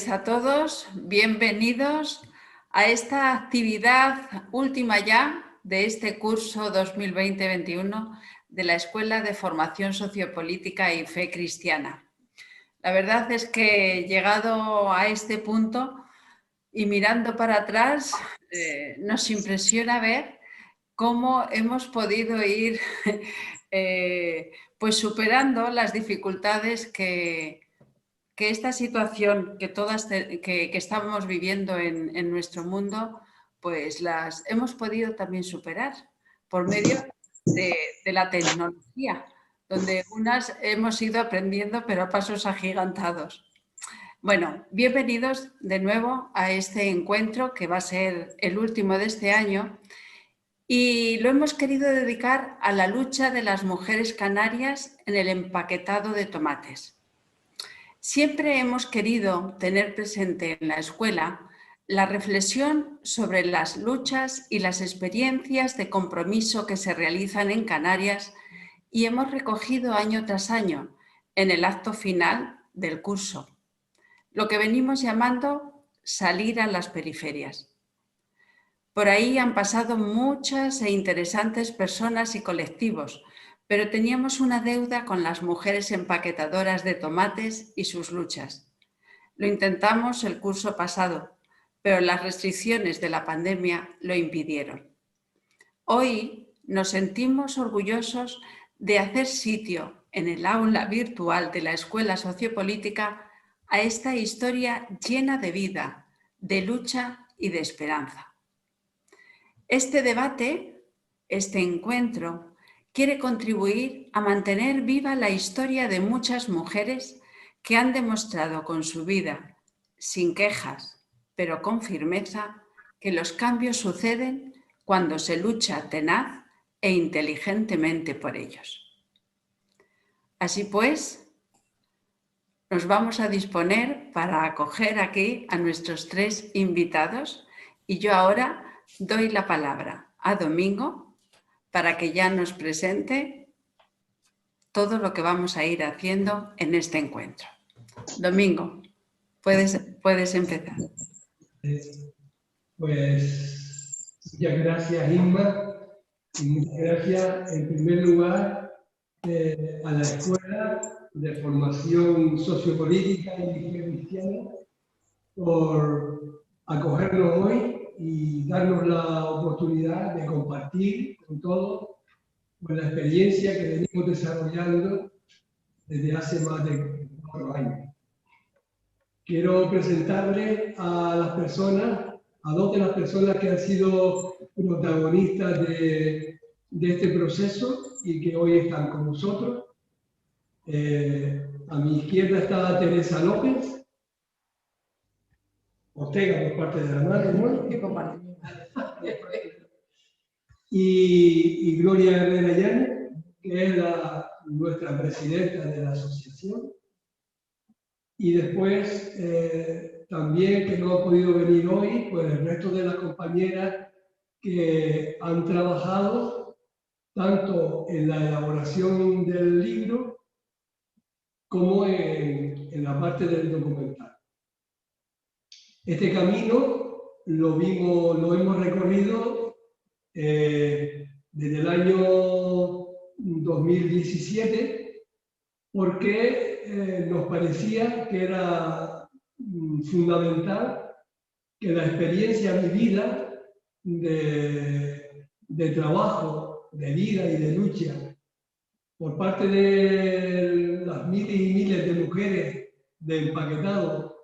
tardes a todos, bienvenidos a esta actividad última ya de este curso 2020-21 de la Escuela de Formación Sociopolítica y Fe Cristiana. La verdad es que llegado a este punto y mirando para atrás, nos impresiona ver cómo hemos podido ir pues superando las dificultades que esta situación que estamos viviendo en nuestro mundo, pues las hemos podido también superar por medio de la tecnología, donde unas hemos ido aprendiendo pero a pasos agigantados. Bueno, bienvenidos de nuevo a este encuentro que va a ser el último de este año y lo hemos querido dedicar a la lucha de las mujeres canarias en el empaquetado de tomates. Siempre hemos querido tener presente en la escuela la reflexión sobre las luchas y las experiencias de compromiso que se realizan en Canarias y hemos recogido año tras año en el acto final del curso, lo que venimos llamando salir a las periferias. Por ahí han pasado muchas e interesantes personas y colectivos, pero teníamos una deuda con las mujeres empaquetadoras de tomates y sus luchas. Lo intentamos el curso pasado, pero las restricciones de la pandemia lo impidieron. Hoy nos sentimos orgullosos de hacer sitio en el aula virtual de la Escuela Sociopolítica a esta historia llena de vida, de lucha y de esperanza. Este debate, este encuentro, quiere contribuir a mantener viva la historia de muchas mujeres que han demostrado con su vida, sin quejas, pero con firmeza, que los cambios suceden cuando se lucha tenaz e inteligentemente por ellos. Así pues, nos vamos a disponer para acoger aquí a nuestros tres invitados y yo ahora doy la palabra a Domingo para que ya nos presente todo lo que vamos a ir haciendo en este encuentro. Domingo, puedes empezar. Pues muchas gracias, Inma, y muchas gracias en primer lugar a la Escuela de Formación Sociopolítica y Fe Cristiana por acogernos hoy y darnos la oportunidad de compartir con todos la experiencia que venimos desarrollando desde hace más de 4 años. Quiero presentarle a las personas, a dos de las personas que han sido protagonistas de este proceso y que hoy están con nosotros. A mi izquierda está Teresa López Ortega por parte de la madre, ¿no? Y Gloria Herrera Llanes, que es nuestra presidenta de la asociación. Y después, también que no ha podido venir hoy, pues el resto de las compañeras que han trabajado tanto en la elaboración del libro como en la parte del documental. Este camino lo hemos recorrido desde el año 2017 porque nos parecía que era fundamental que la experiencia vivida de trabajo, de vida y de lucha por parte de las miles y miles de mujeres de empaquetado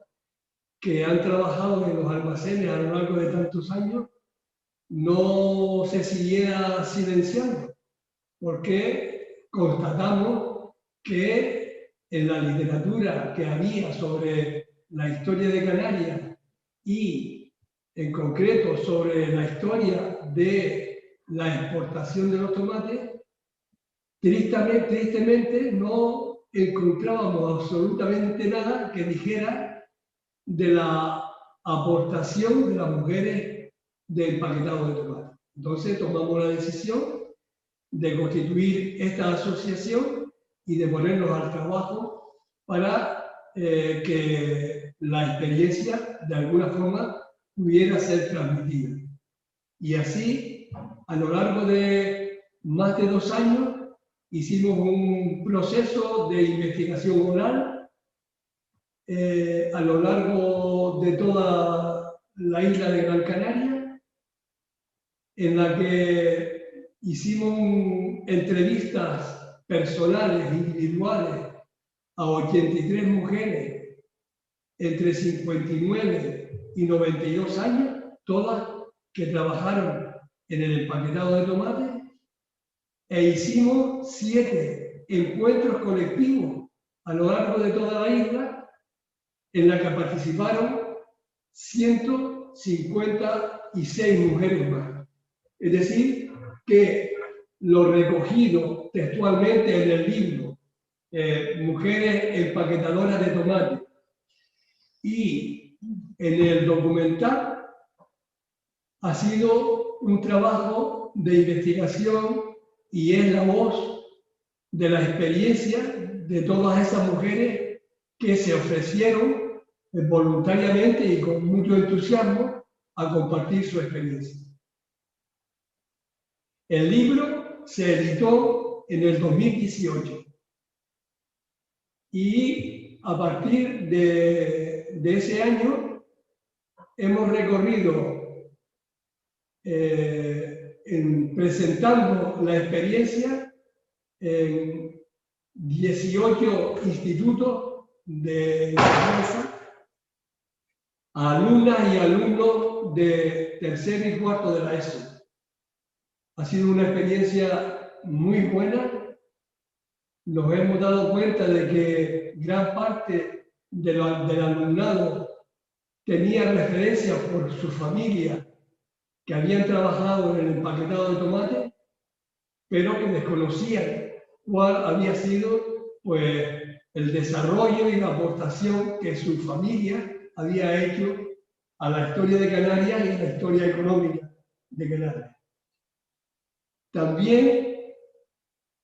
que han trabajado en los almacenes a lo largo de tantos años, no se siguiera silenciando, porque constatamos que en la literatura que había sobre la historia de Canarias y en concreto sobre la historia de la exportación de los tomates, tristemente no encontrábamos absolutamente nada que dijera de la aportación de las mujeres de empaquetado de tomate. Entonces tomamos la decisión de constituir esta asociación y de ponernos al trabajo para que la experiencia de alguna forma pudiera ser transmitida. Y así, a lo largo de más de 2 años, hicimos un proceso de investigación oral a lo largo de toda la isla de Gran Canaria, en la que hicimos entrevistas personales, individuales, a 83 mujeres entre 59 y 92 años, todas que trabajaron en el empaquetado de tomate, e hicimos 7 encuentros colectivos a lo largo de toda la isla, en la que participaron 156 mujeres más. Es decir, que lo recogido textualmente en el libro, Mujeres empaquetadoras de tomate, y en el documental, ha sido un trabajo de investigación y es la voz de la experiencia de todas esas mujeres que se ofrecieron voluntariamente y con mucho entusiasmo a compartir su experiencia. El libro se editó en el 2018 y a partir de ese año hemos recorrido presentando la experiencia en 18 institutos de enseñanza a alumnas y alumnos de tercer y cuarto de la ESO. Ha sido una experiencia muy buena. Nos hemos dado cuenta de que gran parte del alumnado tenía referencias por su familia que habían trabajado en el empaquetado de tomate, pero que desconocían cuál había sido pues, el desarrollo y la aportación que su familia había hecho a la historia de Canarias y a la historia económica de Canarias. También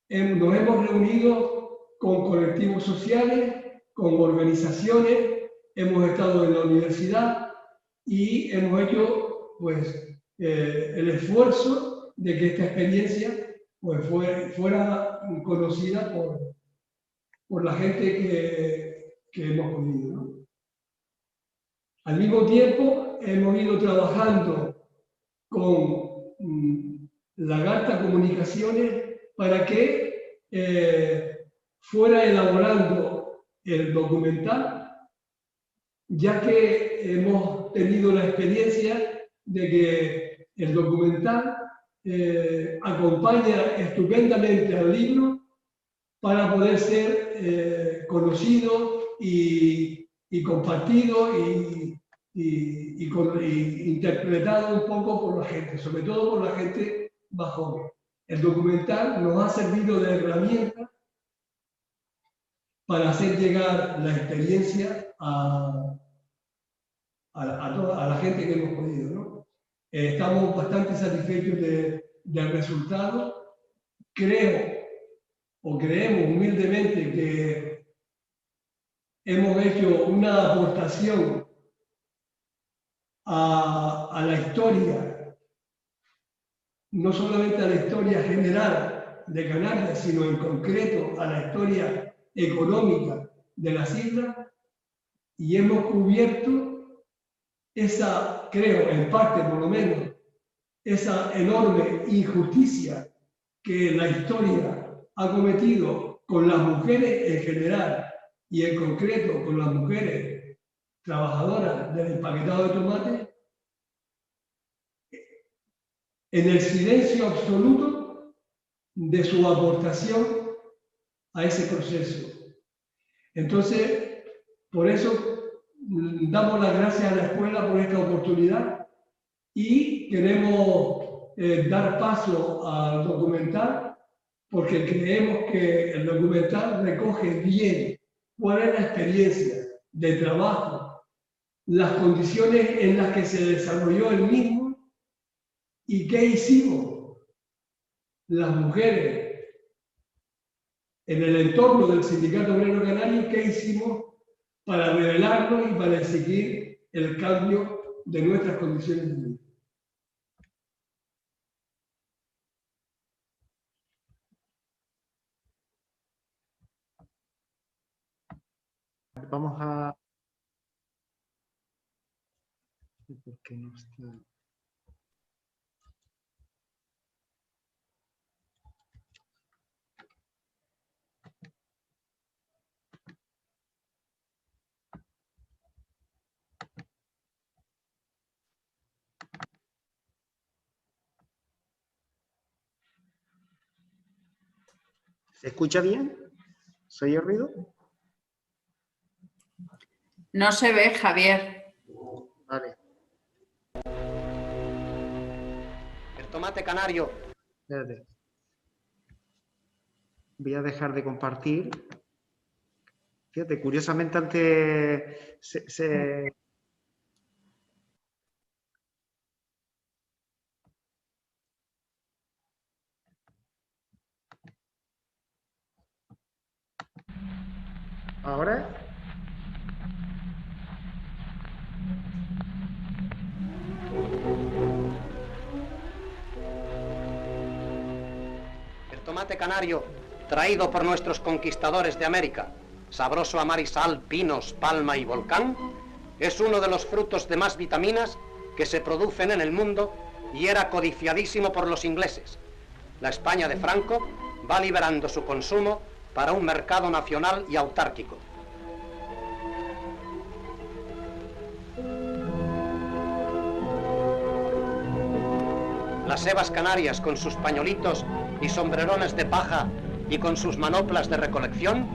nos hemos reunido con colectivos sociales, con organizaciones, hemos estado en la universidad y hemos hecho pues, el esfuerzo de que esta experiencia pues, fuera conocida por la gente que hemos podido, ¿no? Al mismo tiempo, hemos ido trabajando con Lagarta Comunicaciones para que fuera elaborando el documental, ya que hemos tenido la experiencia de que el documental acompaña estupendamente al libro para poder ser conocido y compartido y interpretado un poco por la gente, sobre todo por la gente más joven. El documental nos ha servido de herramienta para hacer llegar la experiencia a la gente que hemos podido, ¿no? Estamos bastante satisfechos del resultado. Creemos humildemente que hemos hecho una aportación a la historia, no solamente a la historia general de Canarias, sino en concreto a la historia económica de las islas, y hemos cubierto esa, creo, en parte por lo menos, esa enorme injusticia que la historia ha cometido con las mujeres en general y en concreto con las mujeres trabajadoras del empaquetado de tomate, en el silencio absoluto de su aportación a ese proceso. Entonces, por eso damos las gracias a la escuela por esta oportunidad y queremos dar paso al documental porque creemos que el documental recoge bien cuál es la experiencia de trabajo, las condiciones en las que se desarrolló el mismo y qué hicimos las mujeres en el entorno del Sindicato Obrero Canario, qué hicimos para revelarnos y para exigir el cambio de nuestras condiciones de vida. Vamos a... ¿Por qué no está? ¿Se escucha bien? ¿Se oye ruido? No se ve, Javier. Vale. El tomate canario. Espérate. Voy a dejar de compartir. Fíjate, curiosamente antes se... ¿Ahora? El tomate canario, traído por nuestros conquistadores de América, sabroso a mar y sal, pinos, palma y volcán, es uno de los frutos de más vitaminas que se producen en el mundo y era codiciadísimo por los ingleses. La España de Franco va liberando su consumo para un mercado nacional y autárquico. Las sebas canarias con sus pañolitos y sombrerones de paja y con sus manoplas de recolección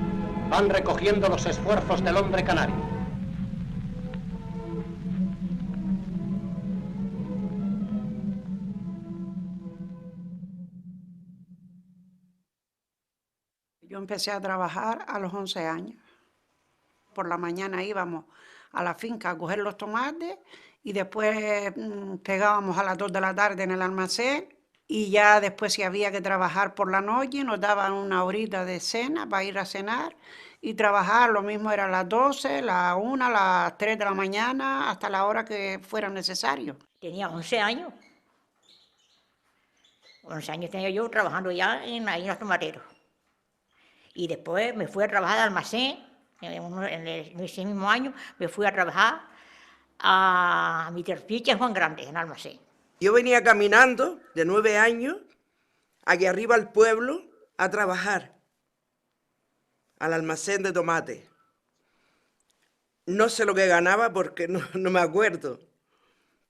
van recogiendo los esfuerzos del hombre canario. Yo empecé a trabajar a los 11 años. Por la mañana íbamos a la finca a coger los tomates y después pegábamos a las 2 de la tarde en el almacén y ya después si había que trabajar por la noche nos daban una horita de cena para ir a cenar y trabajar, lo mismo era a las 12, las 1, las 3 de la mañana, hasta la hora que fuera necesario. Tenía 11 años. 11 años tenía yo trabajando ya ahí en los tomateros. Y después me fui a trabajar al almacén, en ese mismo año me fui a trabajar a mi terpiche Juan Grande, en el almacén. Yo venía caminando de 9 años, aquí arriba al pueblo, a trabajar al almacén de tomate. No sé lo que ganaba porque no me acuerdo,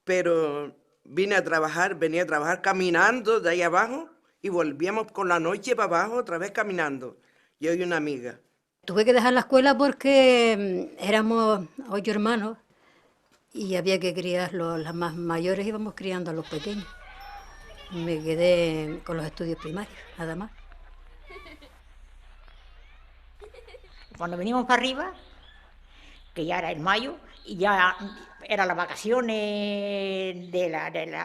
pero venía a trabajar caminando de ahí abajo y volvíamos con la noche para abajo otra vez caminando, yo y una amiga. Tuve que dejar la escuela porque éramos 8 hermanos y había que criar las más mayores, íbamos criando a los pequeños. Me quedé con los estudios primarios, nada más. Cuando venimos para arriba, que ya era en mayo, y ya eran las vacaciones de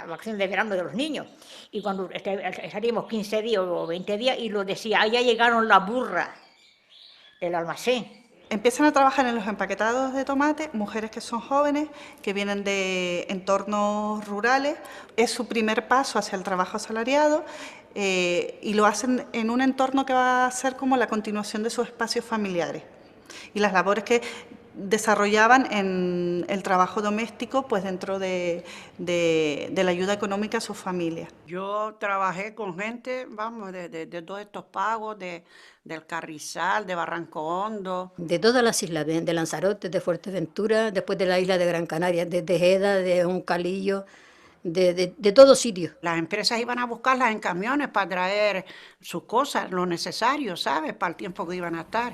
vacaciones de verano de los niños, y cuando estaríamos 15 días o 20 días, y lo decía, ya llegaron las burras del almacén. Empiezan a trabajar en los empaquetados de tomate mujeres que son jóvenes, que vienen de entornos rurales. Es su primer paso hacia el trabajo asalariado y lo hacen en un entorno que va a ser como la continuación de sus espacios familiares. Y las labores que desarrollaban en el trabajo doméstico, pues dentro de la ayuda económica a sus familias. Yo trabajé con gente, vamos, de todos estos pagos, del Carrizal, de Barranco Hondo. De todas las islas, de Lanzarote, de Fuerteventura, después de la isla de Gran Canaria, de Tejeda, de Juncalillo, de todos sitios. Las empresas iban a buscarlas en camiones para traer sus cosas, lo necesario, ¿sabes?, para el tiempo que iban a estar.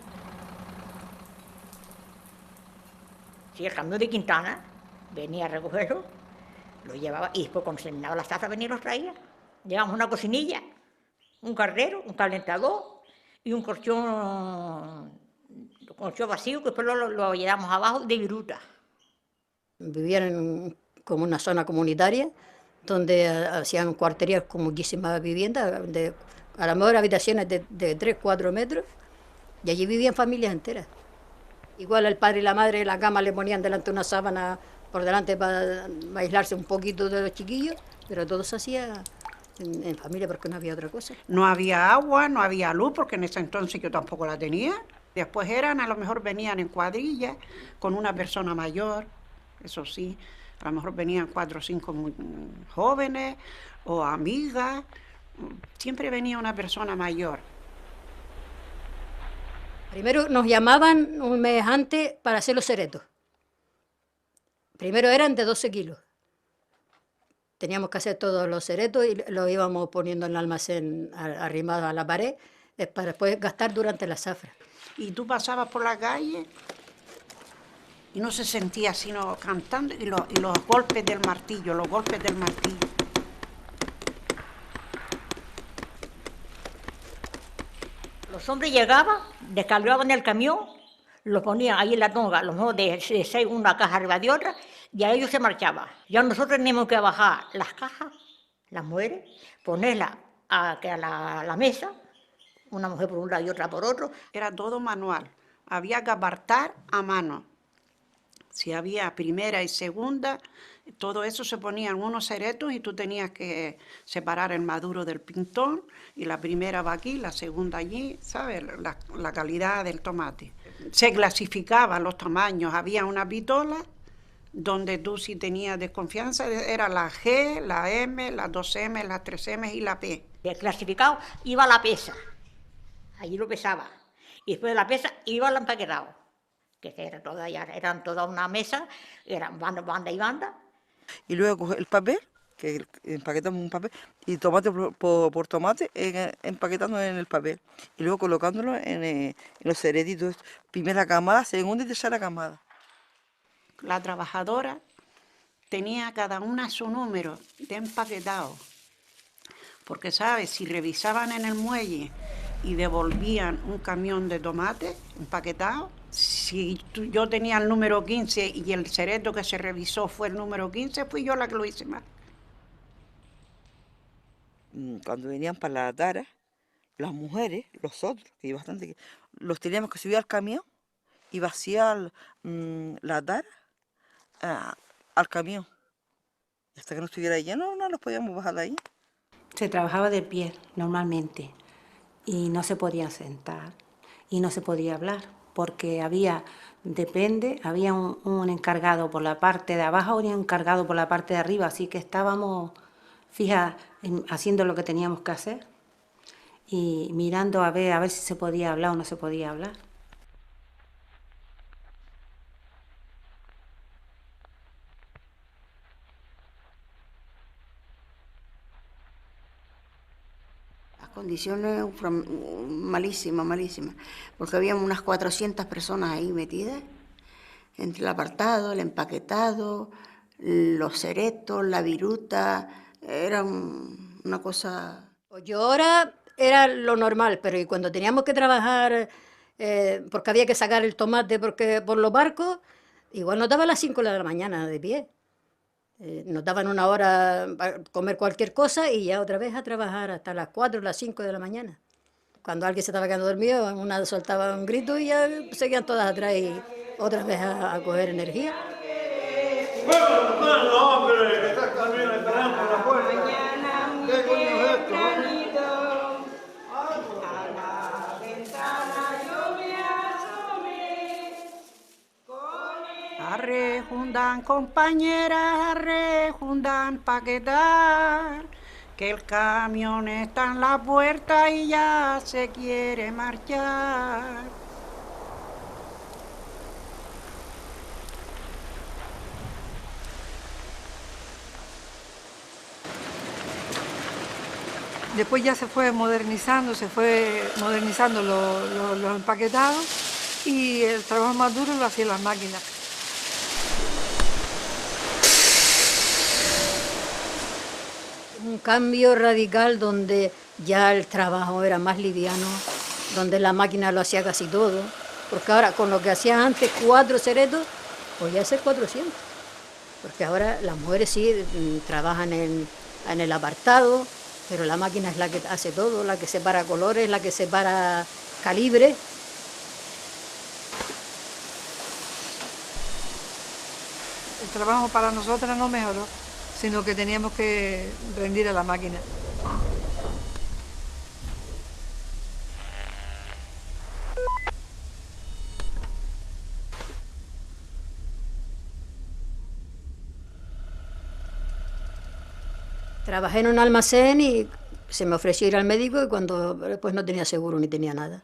Sí, el camión de Quintana venía a recogerlo, lo llevaba y después cuando se llenaba las tazas venía y los traía. Llevamos una cocinilla, un caldero, un calentador y un colchón vacío que después lo llevamos abajo de viruta. Vivían como una zona comunitaria donde hacían cuarterías con muchísimas viviendas, a lo mejor habitaciones de 3, 4 metros y allí vivían familias enteras. Igual el padre y la madre la cama le ponían delante una sábana por delante para aislarse un poquito de los chiquillos, pero todo se hacía en familia porque no había otra cosa. No había agua, no había luz, porque en ese entonces yo tampoco la tenía. Después a lo mejor venían en cuadrilla con una persona mayor, eso sí, a lo mejor venían 4 o 5 jóvenes o amigas, siempre venía una persona mayor. Primero nos llamaban un mes antes para hacer los ceretos. Primero eran de 12 kilos. Teníamos que hacer todos los ceretos y los íbamos poniendo en el almacén arrimado a la pared para después gastar durante la zafra. Y tú pasabas por la calle y no se sentía sino cantando y los golpes del martillo, los golpes del martillo. Los hombres llegaban, descargaban el camión, lo ponían ahí en la tonga, los mejor de 6 una caja arriba de otra, y a ellos se marchaban. Ya nosotros teníamos que bajar las cajas, las mujeres, ponerlas a la mesa, una mujer por un lado y otra por otro. Era todo manual, había que apartar a mano. Si había primera y segunda, todo eso se ponía en unos ceretos y tú tenías que separar el maduro del pintón y la primera va aquí, la segunda allí, ¿sabes? La calidad del tomate. Se clasificaban los tamaños, había una pistola donde tú si tenías desconfianza era la G, la M, la 2M, la 3M y la P. El clasificado iba a la pesa, allí lo pesaba, y después de la pesa iba al empaquetado, que eran toda una mesa, eran banda y banda. Y luego coger el papel, que empaquetamos un papel, y tomate por tomate, empaquetando en el papel. Y luego colocándolo en los ceretitos. Primera camada, segunda y tercera camada. La trabajadora tenía cada una su número de empaquetado. Porque, ¿sabes? Si revisaban en el muelle y devolvían un camión de tomate empaquetado, si yo tenía el número 15 y el cereto que se revisó fue el número 15, fui yo la que lo hice mal. Cuando venían para la tara, las mujeres, los otros, que hay bastante, los teníamos que subir al camión y vaciar la tara al camión. Hasta que no estuviera lleno, no los podíamos bajar de ahí. Se trabajaba de pie normalmente y no se podía sentar y no se podía hablar porque había un encargado por la parte de abajo y un encargado por la parte de arriba, así que estábamos fijas haciendo lo que teníamos que hacer y mirando a ver si se podía hablar o no se podía hablar. Condiciones malísimas, porque había unas 400 personas ahí metidas, entre el apartado, el empaquetado, los ceretos, la viruta, era una cosa... Yo ahora era lo normal, pero y cuando teníamos que trabajar, porque había que sacar el tomate por los barcos, igual nos daban las 5 de la mañana de pie. Nos daban una hora para comer cualquier cosa y ya otra vez a trabajar hasta las 4 o las 5 de la mañana. Cuando alguien se estaba quedando dormido, una soltaba un grito y ya seguían todas atrás y otra vez a coger energía. ¡Bueno, hombre! Que estás también esperando por la puerta. ¿Qué coño es esto? Arrejundan, compañeras, arrejundan paquetar, que el camión está en la puerta y ya se quiere marchar. Después ya se fue modernizando los empaquetados y el trabajo más duro lo hacían las máquinas. Un cambio radical donde ya el trabajo era más liviano, donde la máquina lo hacía casi todo, porque ahora con lo que hacían antes 4 ceretos, podía hacer 400, porque ahora las mujeres sí trabajan en el apartado, pero la máquina es la que hace todo, la que separa colores, la que separa calibre. trabajo para nosotras no mejoró, sino que teníamos que rendir a la máquina. Trabajé en un almacén y se me ofreció ir al médico y cuando pues no tenía seguro ni tenía nada.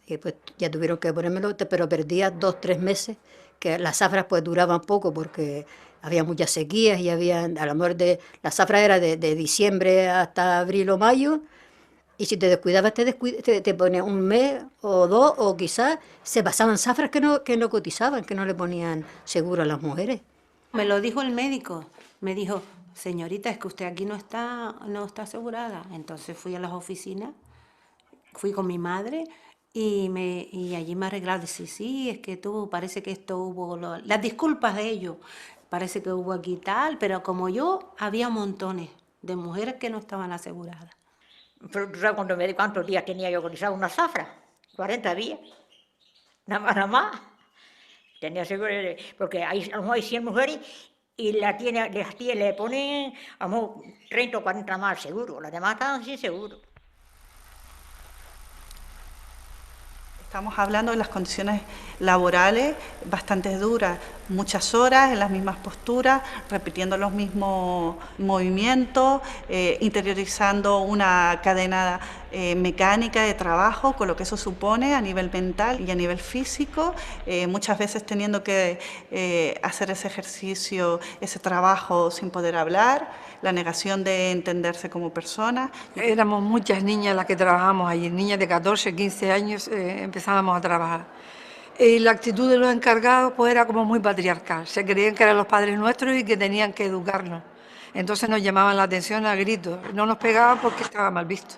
Y pues ya tuvieron que ponérmelo, pero perdía 2 o 3 meses, que las zafras pues duraban poco porque había muchas sequías y había, a lo mejor la zafra era de diciembre hasta abril o mayo, y si te descuidabas te ponía un mes o 2, o quizás se pasaban zafras que no cotizaban, que no le ponían seguro a las mujeres. Me lo dijo el médico, me dijo, señorita, es que usted aquí no está asegurada. Entonces fui a las oficinas, fui con mi madre y allí me arreglaron. Dice, sí, es que parece que esto hubo, las disculpas de ellos, parece que hubo aquí tal, pero como yo, había montones de mujeres que no estaban aseguradas. Pero tú sabes cuántos días tenía yo cotizado una zafra, 40 días, nada más. Tenía seguro, porque a lo mejor hay 100 mujeres y le ponen a lo mejor 30 o 40 más seguro, las demás estaban sin seguro. Estamos hablando de las condiciones laborales bastante duras, muchas horas en las mismas posturas, repitiendo los mismos movimientos, interiorizando una cadena mecánica de trabajo, con lo que eso supone a nivel mental y a nivel físico, muchas veces teniendo que hacer ese ejercicio, ese trabajo sin poder hablar, la negación de entenderse como persona. Éramos muchas niñas las que trabajábamos allí, niñas de 14, 15 años empezábamos a trabajar. Y la actitud de los encargados pues era como muy patriarcal, se creían que eran los padres nuestros y que tenían que educarnos. Entonces nos llamaban la atención a gritos, no nos pegaban porque estaba mal visto,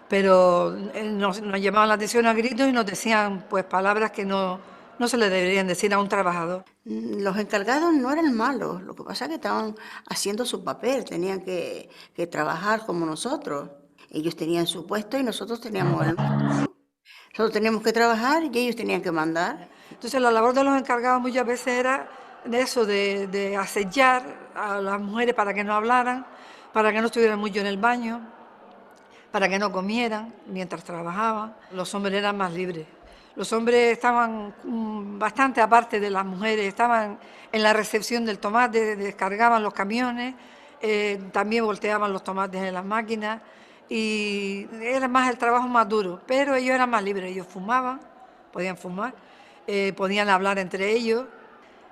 pero nos llamaban la atención a gritos y nos decían pues palabras que no se le deberían decir a un trabajador. Los encargados no eran malos, lo que pasa es que estaban haciendo su papel, tenían que trabajar como nosotros. Ellos tenían su puesto y nosotros teníamos el nuestro. Nosotros teníamos que trabajar y ellos tenían que mandar. Entonces la labor de los encargados muchas veces era de eso, de acechar a las mujeres para que no hablaran, para que no estuvieran mucho en el baño, para que no comieran mientras trabajaban. Los hombres eran más libres. Los hombres estaban bastante aparte de las mujeres, estaban en la recepción del tomate, descargaban los camiones, también volteaban los tomates en las máquinas y era más el trabajo más duro, pero ellos eran más libres, ellos fumaban, podían fumar, podían hablar entre ellos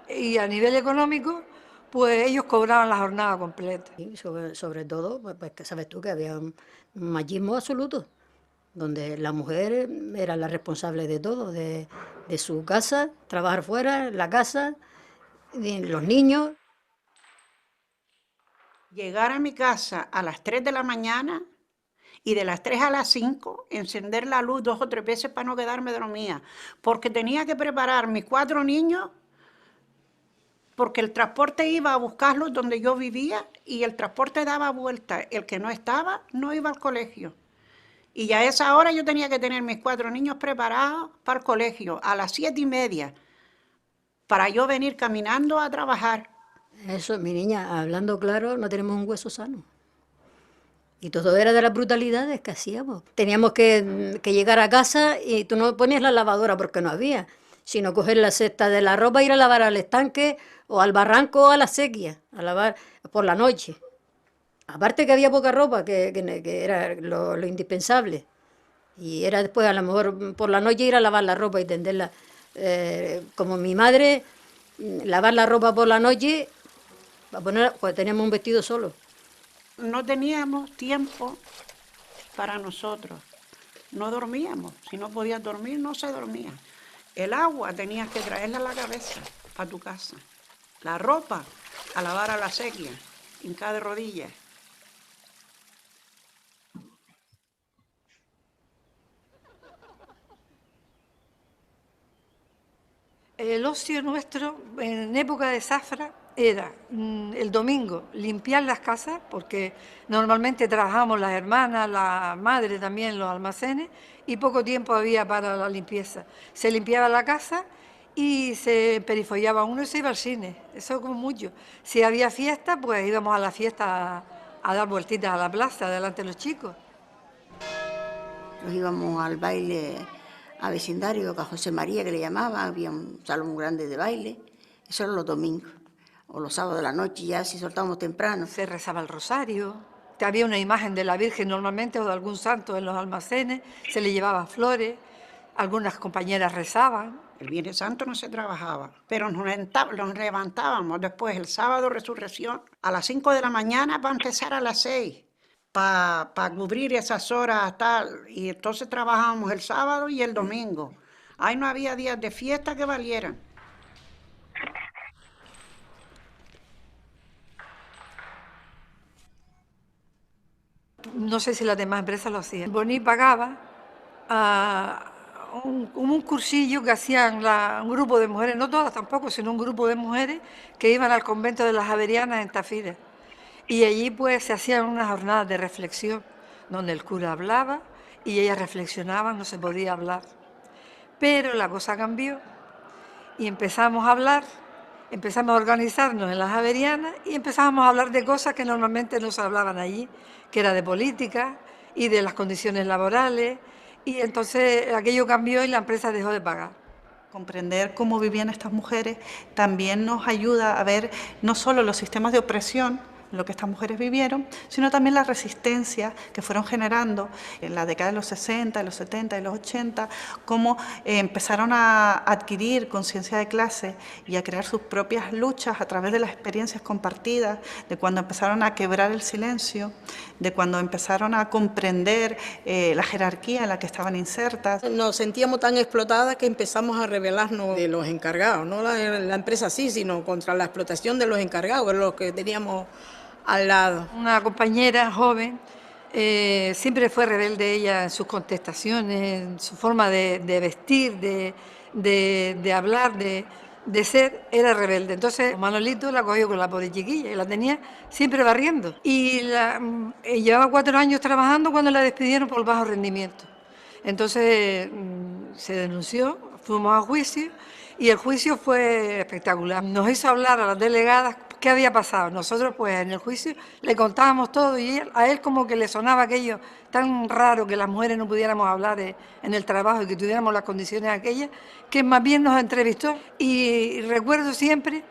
y a nivel económico pues ellos cobraban la jornada completa. Y sobre todo, pues que sabes tú que había un machismo absoluto, donde la mujer era la responsable de todo, de su casa, trabajar fuera, la casa, los niños. Llegar a mi casa a las 3 de la mañana y de las 3 a las 5 encender la luz 2 o 3 veces para no quedarme dormida, porque tenía que preparar mis 4 niños, porque el transporte iba a buscarlos donde yo vivía y el transporte daba vuelta. El que no estaba no iba al colegio. Y ya a esa hora yo tenía que tener mis 4 niños preparados para el colegio, a las 7:30, para yo venir caminando a trabajar. Eso, mi niña, hablando claro, no tenemos un hueso sano. Y todo era de las brutalidades que hacíamos. Teníamos que llegar a casa y tú no ponías la lavadora porque no había, sino coger la cesta de la ropa e ir a lavar al estanque o al barranco o a la sequía, a lavar por la noche. Aparte que había poca ropa, que era lo indispensable. Y era después, a lo mejor, por la noche ir a lavar la ropa y tenderla. Como mi madre, lavar la ropa por la noche, pues teníamos un vestido solo. No teníamos tiempo para nosotros. No dormíamos. Si no podías dormir, no se dormía. El agua tenías que traerla a la cabeza para tu casa. La ropa a lavar a la sequía, hincada de rodillas. El ocio nuestro en época de zafra era el domingo limpiar las casas, porque normalmente trabajábamos las hermanas, la madre también, los almacenes, y poco tiempo había para la limpieza. Se limpiaba la casa y se perifollaba uno y se iba al cine, eso como mucho. Si había fiesta, pues íbamos a la fiesta a dar vueltitas a la plaza, delante de los chicos. Nos íbamos al baile a vecindario, a José María, que le llamaban, había un salón grande de baile, eso era los domingos, o los sábados de la noche, ya si soltábamos temprano. Se rezaba el rosario, había una imagen de la Virgen normalmente o de algún santo en los almacenes, se le llevaba flores, algunas compañeras rezaban. El Viernes Santo no se trabajaba, pero nos levantábamos después el sábado resurrección a las 5 de la mañana para empezar a las 6, para cubrir esas horas tal, y entonces trabajábamos el sábado y el domingo. Ahí no había días de fiesta que valieran. No sé si las demás empresas lo hacían. Boni pagaba un cursillo que hacían un grupo de mujeres, no todas tampoco, sino un grupo de mujeres que iban al convento de las Javerianas en Tafira. Y allí pues se hacían unas jornadas de reflexión, donde el cura hablaba y ellas reflexionaban, no se podía hablar. Pero la cosa cambió y empezamos a hablar, empezamos a organizarnos en las Javerianas y empezamos a hablar de cosas que normalmente no se hablaban allí, que era de política y de las condiciones laborales, y entonces aquello cambió y la empresa dejó de pagar. Comprender cómo vivían estas mujeres también nos ayuda a ver no solo los sistemas de opresión, lo que estas mujeres vivieron, sino también la resistencia que fueron generando en la década de los 60, de los 70 y los 80, cómo empezaron a adquirir conciencia de clase y a crear sus propias luchas a través de las experiencias compartidas, de cuando empezaron a quebrar el silencio, de cuando empezaron a comprender la jerarquía en la que estaban insertas. Nos sentíamos tan explotadas que empezamos a rebelarnos de los encargados, no la empresa sí, sino contra la explotación de los encargados, los que teníamos al lado. Una compañera joven, siempre fue rebelde ella en sus contestaciones, en su forma de vestir, de hablar, de ser, era rebelde. Entonces Manolito la cogió con la pobre chiquilla y la tenía siempre barriendo. Y llevaba 4 años trabajando cuando la despidieron por bajo rendimiento. Entonces se denunció, fuimos a juicio y el juicio fue espectacular. Nos hizo hablar a las delegadas qué había pasado. Nosotros pues en el juicio le contábamos todo y a él como que le sonaba aquello tan raro que las mujeres no pudiéramos hablar en el trabajo y que tuviéramos las condiciones aquellas, que más bien nos entrevistó. Y recuerdo siempre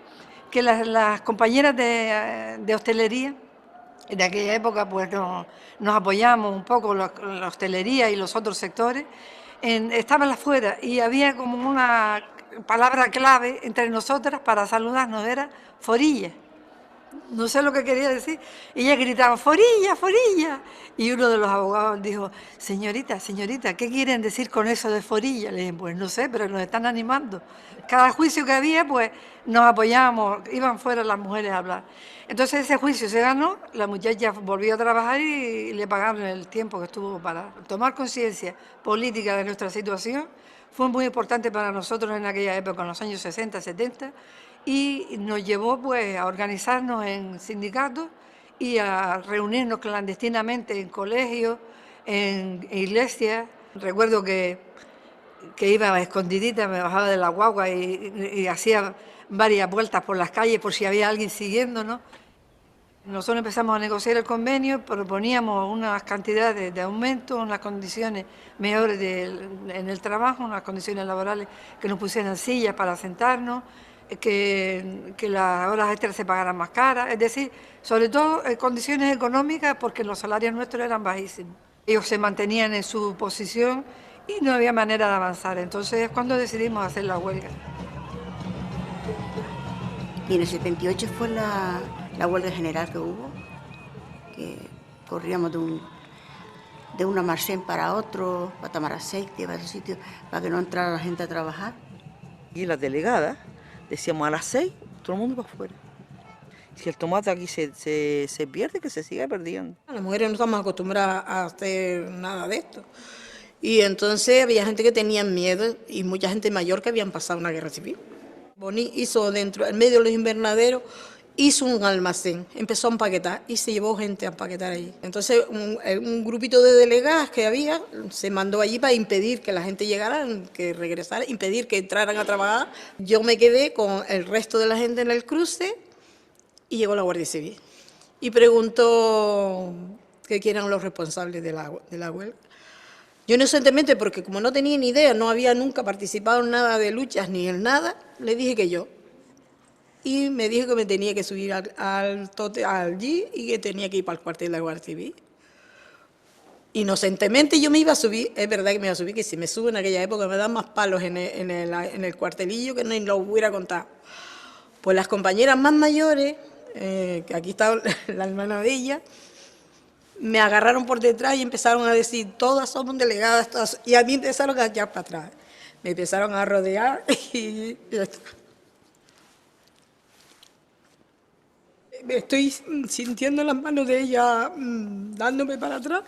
que las compañeras de hostelería de aquella época pues nos apoyamos un poco la hostelería y los otros sectores, estaban afuera y había como una palabra clave entre nosotras para saludarnos, era forilla. No sé lo que quería decir. Y ella gritaba, forilla, forilla. Y uno de los abogados dijo, señorita, señorita, ¿qué quieren decir con eso de forilla? Le dije, pues no sé, pero nos están animando. Cada juicio que había, pues nos apoyábamos, iban fuera las mujeres a hablar. Entonces ese juicio se ganó, la muchacha volvió a trabajar y le pagaron el tiempo que estuvo para tomar conciencia política de nuestra situación. Fue muy importante para nosotros en aquella época, en los años 60, 70, y nos llevó pues a organizarnos en sindicatos y a reunirnos clandestinamente en colegios, en iglesias. Recuerdo que iba a escondidita, me bajaba de la guagua y hacía varias vueltas por las calles por si había alguien siguiéndonos. Nosotros empezamos a negociar el convenio, proponíamos unas cantidades de aumento, unas condiciones mejores en el trabajo, unas condiciones laborales que nos pusieran sillas para sentarnos, que las horas extras se pagaran más caras, es decir, sobre todo condiciones económicas porque los salarios nuestros eran bajísimos. Ellos se mantenían en su posición y no había manera de avanzar, entonces es cuando decidimos hacer la huelga. Y en el 78 fue la huelga general que hubo, que corríamos de un almacén para otro, para tomar aceite, para otro sitio, para que no entrara la gente a trabajar. Y las delegadas decíamos a las 6, todo el mundo para afuera. Si el tomate aquí se pierde, que se siga perdiendo. Las mujeres no estamos acostumbradas a hacer nada de esto. Y entonces había gente que tenía miedo y mucha gente mayor que habían pasado una guerra civil. Boni hizo en medio de los invernaderos, hizo un almacén, empezó a empaquetar y se llevó gente a empaquetar allí. Entonces un grupito de delegadas que había se mandó allí para impedir que la gente llegara, que regresara, impedir que entraran a trabajar. Yo me quedé con el resto de la gente en el cruce y llegó la Guardia Civil y preguntó que quién eran los responsables de la huelga. Yo inocentemente, porque como no tenía ni idea, no había nunca participado en nada de luchas ni en nada, le dije que yo. Y me dijo que me tenía que subir allí y que tenía que ir para el cuartel de la Guardia Civil. Inocentemente yo me iba a subir, es verdad que me iba a subir, que si me subo en aquella época me dan más palos en el cuartelillo que ni lo hubiera contado. Pues las compañeras más mayores, que aquí está la hermana de ella, me agarraron por detrás y empezaron a decir, todas somos delegadas, todas, y a mí empezaron a echar para atrás. Me empezaron a rodear y estoy sintiendo las manos de ella dándome para atrás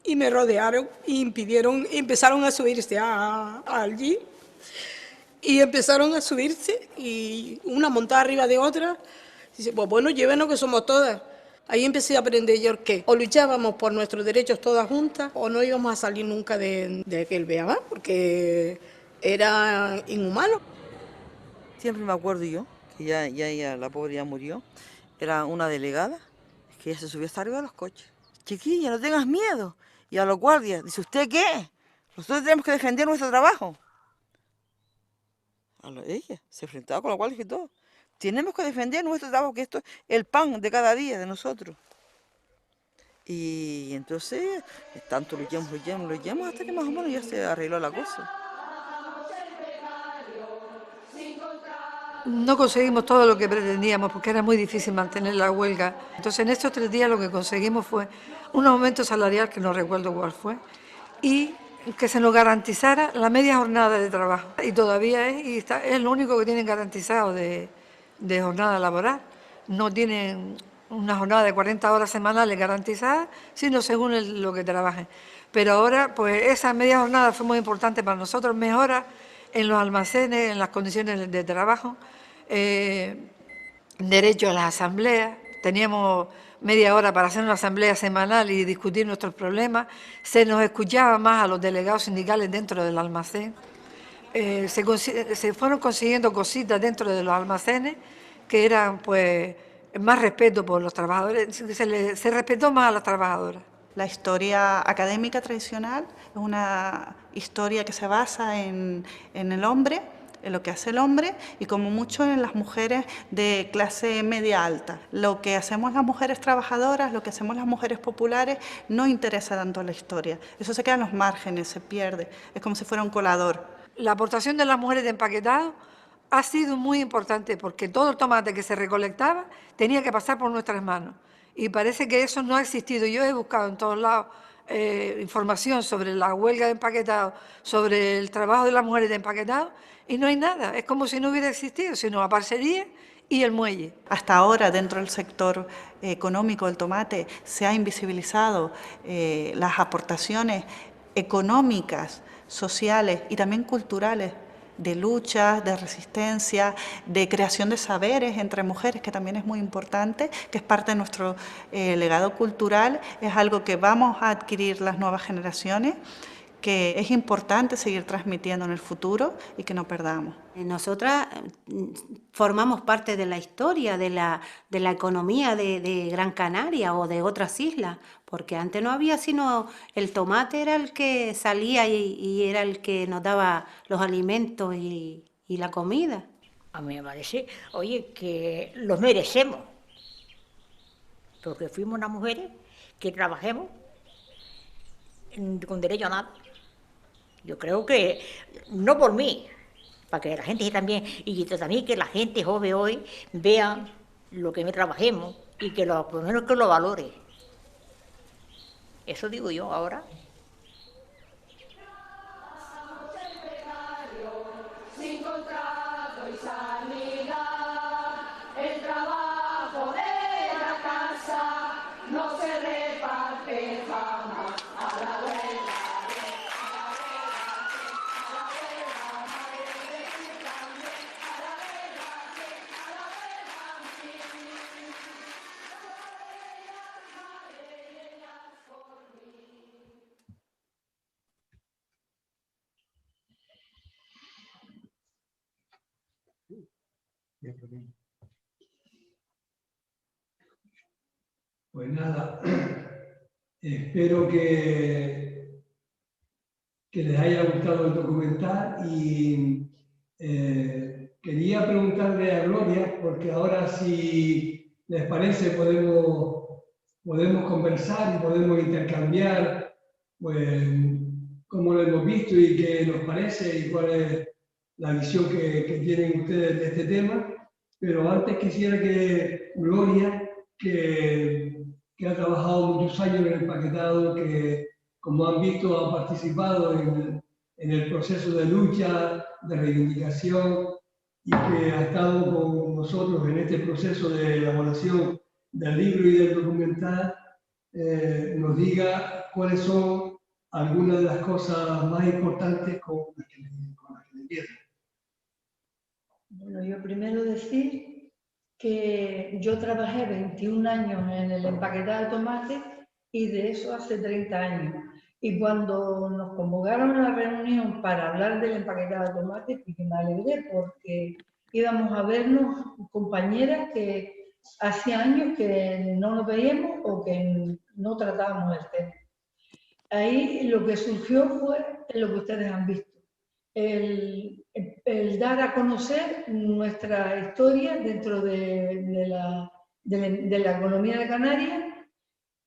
y me rodearon y impidieron, empezaron a subirse allí y empezaron a subirse y una montada arriba de otra. Dice, pues bueno, llévenos que somos todas. Ahí empecé a aprender yo que o luchábamos por nuestros derechos todas juntas o no íbamos a salir nunca de aquel Beabá, porque era inhumano. Siempre me acuerdo yo, que ya la pobre ya murió, era una delegada, que ella se subió hasta arriba de los coches. Chiquilla, no tengas miedo. Y a los guardias, dice, ¿usted qué? Nosotros tenemos que defender nuestro trabajo. Ella se enfrentaba con los guardias y todo. Tenemos que defender nuestro trabajo, que esto es el pan de cada día de nosotros. Y entonces, tanto luchamos hasta que más o menos ya se arregló la cosa. No conseguimos todo lo que pretendíamos porque era muy difícil mantener la huelga. Entonces en estos 3 días lo que conseguimos fue un aumento salarial, que no recuerdo cuál fue, y que se nos garantizara la media jornada de trabajo. Y todavía es lo único que tienen garantizado de jornada laboral. No tienen una jornada de 40 horas semanales garantizada, sino según lo que trabajen. Pero ahora, pues esa media jornada fue muy importante para nosotros, mejora en los almacenes, en las condiciones de trabajo, derecho a las asambleas. Teníamos media hora para hacer una asamblea semanal y discutir nuestros problemas. Se nos escuchaba más a los delegados sindicales dentro del almacén. Se fueron consiguiendo cositas dentro de los almacenes que eran, pues, más respeto por los trabajadores. Se respetó más a las trabajadoras. La historia académica tradicional es una historia que se basa en el hombre, en lo que hace el hombre y como mucho en las mujeres de clase media alta. Lo que hacemos las mujeres trabajadoras, lo que hacemos las mujeres populares no interesa tanto la historia. Eso se queda en los márgenes, se pierde, es como si fuera un colador. La aportación de las mujeres de empaquetado ha sido muy importante porque todo el tomate que se recolectaba tenía que pasar por nuestras manos. Y parece que eso no ha existido. Yo he buscado en todos lados información sobre la huelga de empaquetado, sobre el trabajo de las mujeres de empaquetado, y no hay nada. Es como si no hubiera existido, sino la parcería y el muelle. Hasta ahora, dentro del sector económico del tomate, se ha invisibilizado las aportaciones económicas, sociales y también culturales de lucha, de resistencia, de creación de saberes entre mujeres, que también es muy importante, que es parte de nuestro legado cultural, es algo que vamos a adquirir las nuevas generaciones, que es importante seguir transmitiendo en el futuro y que no perdamos. Nosotras formamos parte de la historia, de la economía de Gran Canaria o de otras islas, porque antes no había sino el tomate era el que salía y era el que nos daba los alimentos y la comida. A mí me parece, oye, que los merecemos, porque fuimos unas mujeres que trabajemos con derecho a nada. Yo creo que, no por mí, para que la gente también, y también que la gente joven hoy vea lo que me trabajemos y que por lo menos que lo valore. Eso digo yo ahora. Pues nada, espero que les haya gustado el documental y quería preguntarle a Gloria, porque ahora si les parece podemos conversar y podemos intercambiar pues, cómo lo hemos visto y qué nos parece y cuál es la visión que tienen ustedes de este tema. Pero antes quisiera que Gloria, que ha trabajado muchos años en el empaquetado, que como han visto ha participado en el proceso de lucha, de reivindicación y que ha estado con nosotros en este proceso de elaboración del libro y del documental, nos diga cuáles son algunas de las cosas más importantes con las que le quedan. Bueno, yo primero decir que yo trabajé 21 años en el empaquetado de tomate y de eso hace 30 años. Y cuando nos convocaron a la reunión para hablar del empaquetado de tomate, pues me alegré porque íbamos a vernos compañeras que hacía años que no nos veíamos o que no tratábamos el tema. Ahí lo que surgió fue lo que ustedes han visto. El dar a conocer nuestra historia dentro de la economía de Canarias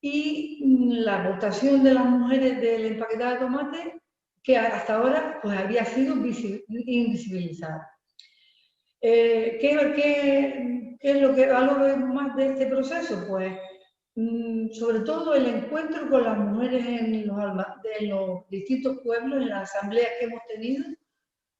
y la aportación de las mujeres del empaquetado de tomate que hasta ahora pues, había sido invisibilizada. ¿Qué es lo que valoro más de este proceso? Pues sobre todo el encuentro con las mujeres en los distintos pueblos, en las asambleas que hemos tenido,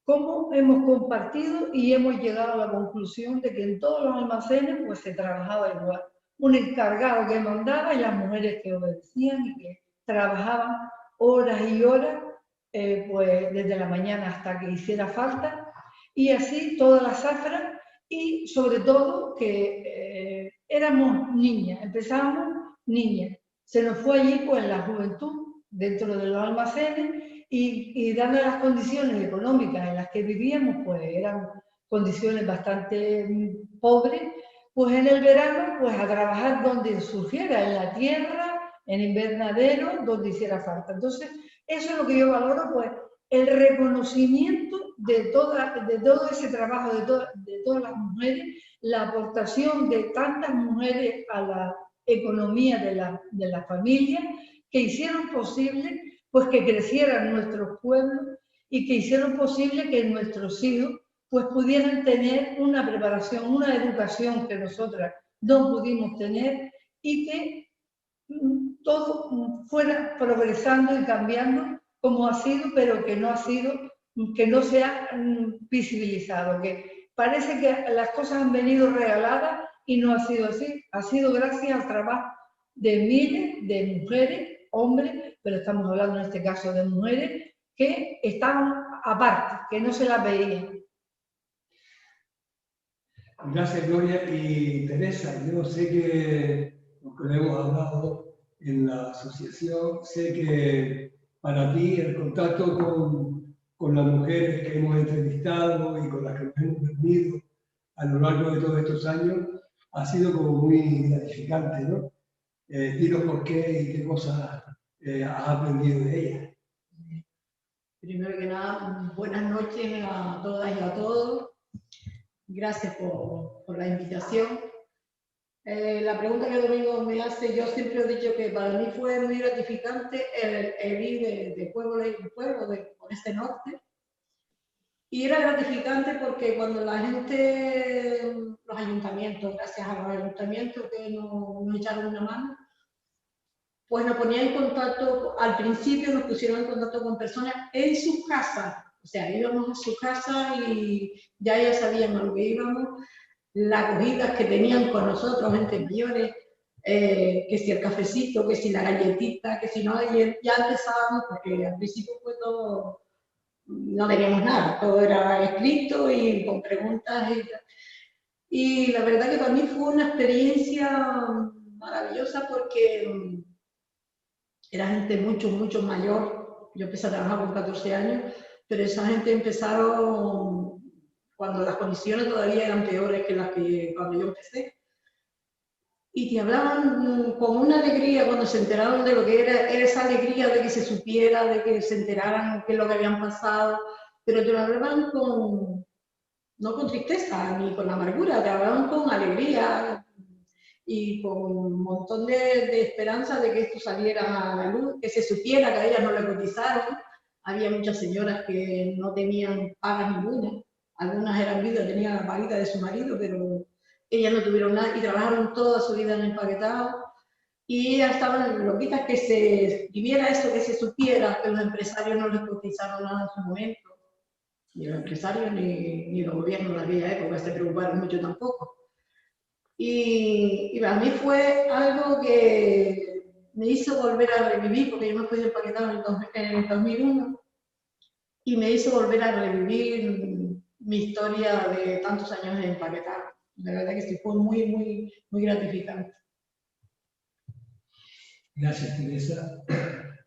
cómo hemos compartido y hemos llegado a la conclusión de que en todos los almacenes pues, se trabajaba igual. Un encargado que mandaba y las mujeres que obedecían y que trabajaban horas y horas, pues desde la mañana hasta que hiciera falta, y así toda la zafra, y sobre todo que éramos niñas, empezábamos niñas. Se nos fue allí pues la juventud dentro de los almacenes y dando las condiciones económicas en las que vivíamos, pues eran condiciones bastante pobres, pues en el verano pues a trabajar donde surgiera, en la tierra, en invernadero, donde hiciera falta. Entonces, eso es lo que yo valoro, pues el reconocimiento de todo ese trabajo de todas las mujeres, la aportación de tantas mujeres a la economía de la familia, que hicieron posible pues, que crecieran nuestros pueblos y que hicieron posible que nuestros hijos pues, pudieran tener una preparación, una educación que nosotras no pudimos tener y que todo fuera progresando y cambiando como ha sido, pero que no se ha visibilizado, que parece que las cosas han venido regaladas y no ha sido así, ha sido gracias al trabajo de miles de mujeres, hombres, pero estamos hablando en este caso de mujeres que estaban aparte, que no se las veían. Gracias, Gloria. Y Teresa, yo sé que, porque lo hemos hablado en la asociación, sé que para ti el contacto con las mujeres que hemos entrevistado y con las que nos hemos reunido a lo largo de todos estos años ha sido como muy gratificante, ¿no? Dinos por qué y qué cosas has aprendido de ellas. Primero que nada, buenas noches a todas y a todos. Gracias por la invitación. La pregunta que Domingo me hace, yo siempre he dicho que para mí fue muy gratificante el ir de pueblo en pueblo, por este norte. Y era gratificante porque cuando la gente, los ayuntamientos, gracias a los ayuntamientos que nos echaron una mano, pues nos ponían en contacto, al principio nos pusieron en contacto con personas en sus casas. O sea, íbamos a su casa y ya ellas sabían a lo que íbamos, las acogidas que tenían con nosotros, gente mayores, que si el cafecito, que si la galletita, que si no, ya empezábamos, porque al principio fue todo, no teníamos nada, todo era escrito y con preguntas. Y la verdad que para mí fue una experiencia maravillosa porque era gente mucho mayor. Yo empecé a trabajar con 14 años, pero esa gente empezaron cuando las condiciones todavía eran peores que las que cuando yo empecé. Y te hablaban con una alegría cuando se enteraron de lo que era esa alegría de que se supiera, de que se enteraran qué es lo que habían pasado, pero te lo hablaban no con tristeza ni con amargura, te hablaban con alegría y con un montón de esperanza de que esto saliera a la luz, que se supiera que a ellas no le cotizaron. Había muchas señoras que no tenían pagas ninguna, algunas eran viudas, tenían la paguita de su marido, pero ellas no tuvieron nada y trabajaron toda su vida en el empaquetado. Y ellas estaban loquitas que se escribiera eso, que se supiera que los empresarios no les cotizaron nada en su momento. Ni los empresarios ni los gobiernos de aquella época se preocuparon mucho tampoco. Y para mí fue algo que me hizo volver a revivir, porque yo me fui de empaquetado en el 2001, y me hizo volver a revivir mi historia de tantos años de empaquetado. La verdad que sí fue muy gratificante. Gracias, Teresa,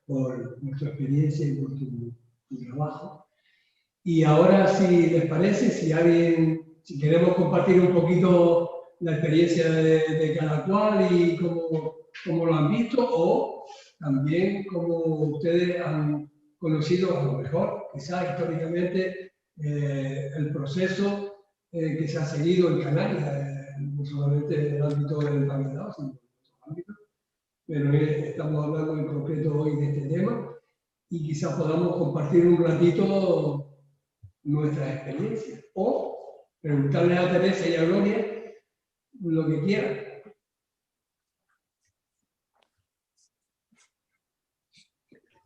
por tu experiencia y por tu trabajo. Y ahora, si les parece, si queremos compartir un poquito la experiencia de cada cual y cómo lo han visto, o también cómo ustedes han conocido, a lo mejor, quizás históricamente, el proceso que se ha seguido en Canarias, no solamente en el ámbito del empaquetado, sino en otros ámbitos. Pero estamos hablando en concreto hoy de este tema y quizás podamos compartir un ratito nuestras experiencias o preguntarle a Teresa y a Gloria lo que quieran.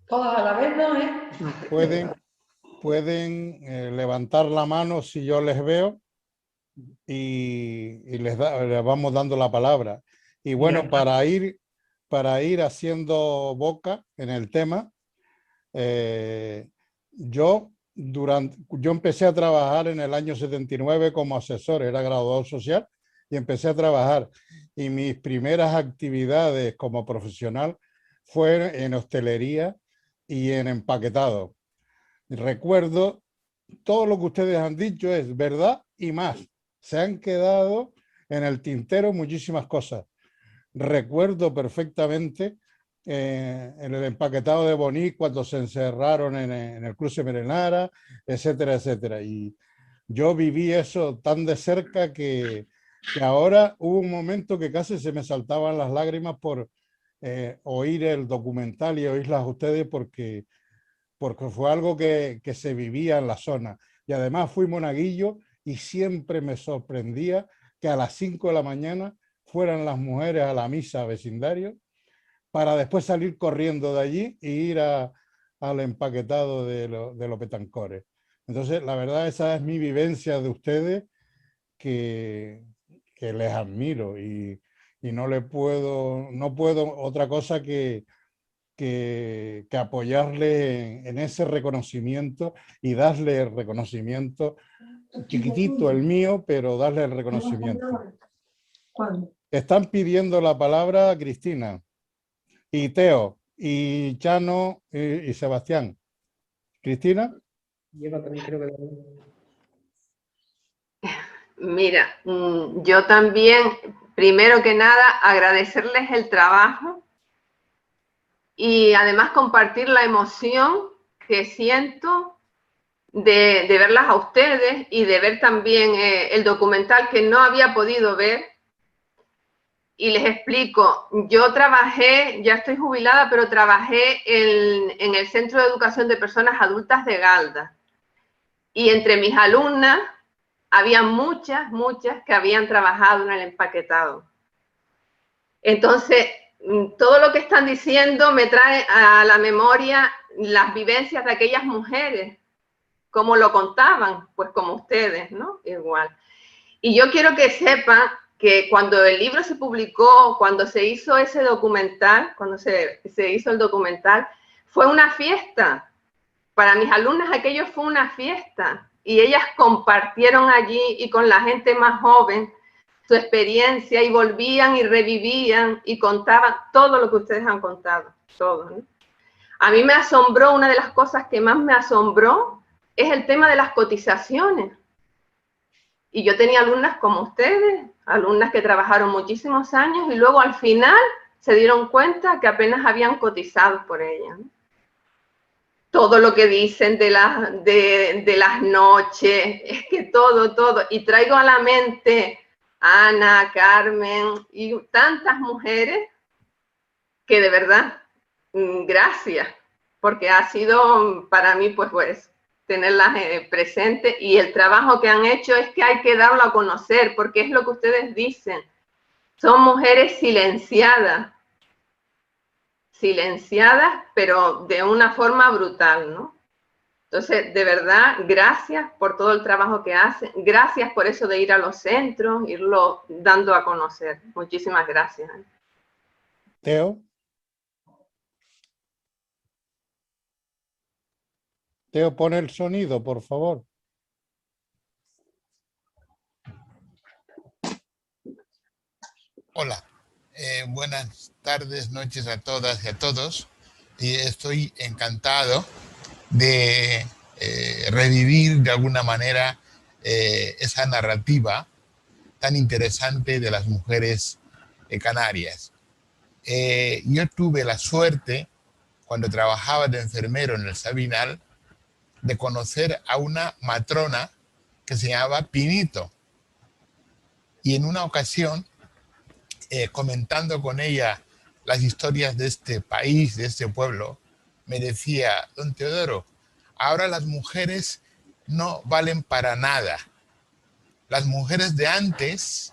Todas a la vez, ¿no? Pueden levantar la mano si yo les veo y les vamos dando la palabra. Y bueno, para ir haciendo boca en el tema, yo empecé a trabajar en el año 79 como asesor, era graduado social y empecé a trabajar. Y mis primeras actividades como profesional fueron en hostelería y en empaquetado. Recuerdo, todo lo que ustedes han dicho es verdad y más. Se han quedado en el tintero muchísimas cosas. Recuerdo perfectamente en el empaquetado de Boní cuando se encerraron en el cruce Merenara, etcétera, etcétera. Y yo viví eso tan de cerca que ahora hubo un momento que casi se me saltaban las lágrimas por oír el documental y oírlas a ustedes porque fue algo que se vivía en la zona. Y además fui monaguillo y siempre me sorprendía que a las 5 de la mañana fueran las mujeres a la misa vecindario para después salir corriendo de allí e ir al empaquetado de los Petancores. Entonces, la verdad, esa es mi vivencia de ustedes que les admiro y no puedo otra cosa que apoyarle en ese reconocimiento y darle el reconocimiento, chiquitito el mío, pero darle el reconocimiento. Están pidiendo la palabra a Cristina y Teo y Chano y Sebastián. ¿Cristina? Yo también creo que... Mira, yo también, primero que nada, agradecerles el trabajo y además compartir la emoción que siento de verlas a ustedes y de ver también el documental que no había podido ver. Y les explico, yo trabajé, ya estoy jubilada, pero trabajé en el Centro de Educación de Personas Adultas de Galda. Y entre mis alumnas había muchas que habían trabajado en el empaquetado. Entonces, todo lo que están diciendo me trae a la memoria las vivencias de aquellas mujeres, como lo contaban, pues como ustedes, ¿no? Igual. Y yo quiero que sepan que cuando el libro se publicó, cuando se hizo ese documental, cuando se hizo el documental, fue una fiesta. Para mis alumnas aquello fue una fiesta. Y ellas compartieron allí y con la gente más joven su experiencia y volvían y revivían y contaban todo lo que ustedes han contado, todo, ¿no? A mí me asombró, una de las cosas que más me asombró es el tema de las cotizaciones. Y yo tenía alumnas como ustedes, alumnas que trabajaron muchísimos años y luego al final se dieron cuenta que apenas habían cotizado por ella, ¿no? Todo lo que dicen de las noches, es que todo. Y traigo a la mente a Ana, Carmen y tantas mujeres que de verdad, gracias, porque ha sido para mí pues tenerlas presentes, y el trabajo que han hecho es que hay que darlo a conocer, porque es lo que ustedes dicen, son mujeres silenciadas, pero de una forma brutal, ¿no? Entonces, de verdad, gracias por todo el trabajo que hacen, gracias por eso de ir a los centros, irlo dando a conocer. Muchísimas gracias. Teo. Teo, pone el sonido, por favor. Hola, buenas tardes, noches a todas y a todos. Y estoy encantado de revivir de alguna manera esa narrativa tan interesante de las mujeres canarias. Yo tuve la suerte, cuando trabajaba de enfermero en el Sabinal, de conocer a una matrona que se llamaba Pinito. Y en una ocasión, comentando con ella las historias de este país, de este pueblo, me decía: don Teodoro, ahora las mujeres no valen para nada. Las mujeres de antes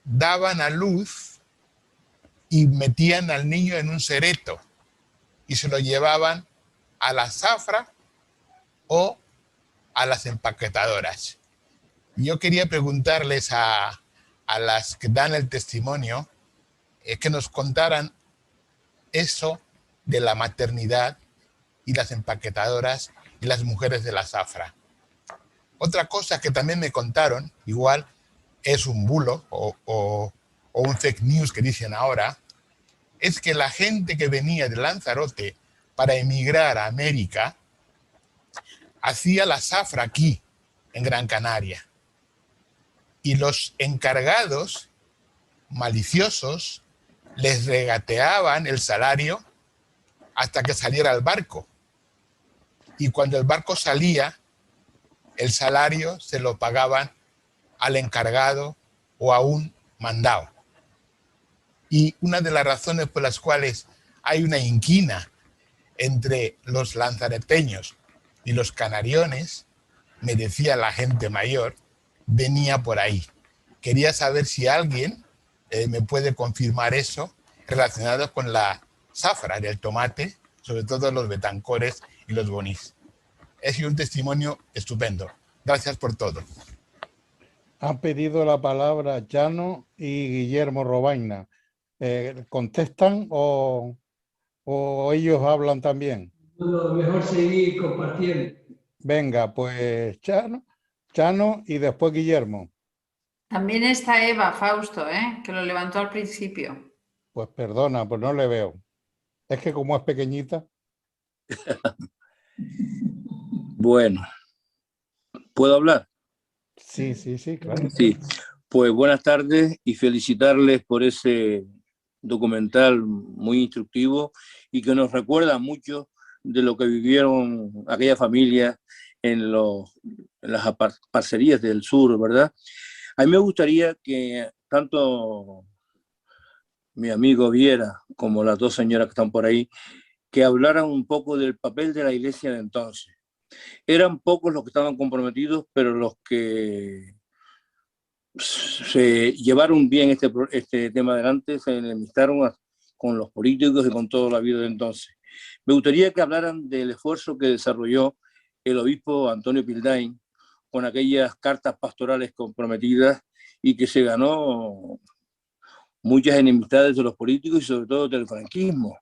daban a luz y metían al niño en un cereto y se lo llevaban a la zafra o a las empaquetadoras. Yo quería preguntarles a las que dan el testimonio que nos contaran eso de la maternidad y las empaquetadoras y las mujeres de la zafra. Otra cosa que también me contaron, igual es un bulo o un fake news que dicen ahora, es que la gente que venía de Lanzarote para emigrar a América hacía la zafra aquí, en Gran Canaria. Y los encargados maliciosos les regateaban el salario hasta que saliera el barco. Y cuando el barco salía, el salario se lo pagaban al encargado o a un mandado. Y una de las razones por las cuales hay una inquina entre los lanzareteños y los canariones, me decía la gente mayor, venía por ahí. Quería saber si alguien me puede confirmar eso relacionado con la zafra del tomate, sobre todo los betancores y los bonís. Es un testimonio estupendo. Gracias por todo. Han pedido la palabra Chano y Guillermo Robaina. ¿Contestan o ellos hablan también? No, mejor seguir compartiendo. Venga, pues Chano y después Guillermo. También está Eva Fausto, que lo levantó al principio. Pues perdona, pues no le veo. Es que como es pequeñita. Bueno, ¿puedo hablar? Sí, claro. Sí, pues buenas tardes y felicitarles por ese documental muy instructivo y que nos recuerda mucho de lo que vivieron aquellas familias en las parcerías del sur, ¿verdad? A mí me gustaría que tanto mi amigo Viera como las dos señoras que están por ahí, que hablaran un poco del papel de la iglesia de entonces. Eran pocos los que estaban comprometidos, pero los que se llevaron bien este tema adelante, se enemistaron con los políticos y con toda la vida de entonces. Me gustaría que hablaran del esfuerzo que desarrolló el obispo Antonio Pildain con aquellas cartas pastorales comprometidas y que se ganó muchas enemistades de los políticos y sobre todo del franquismo.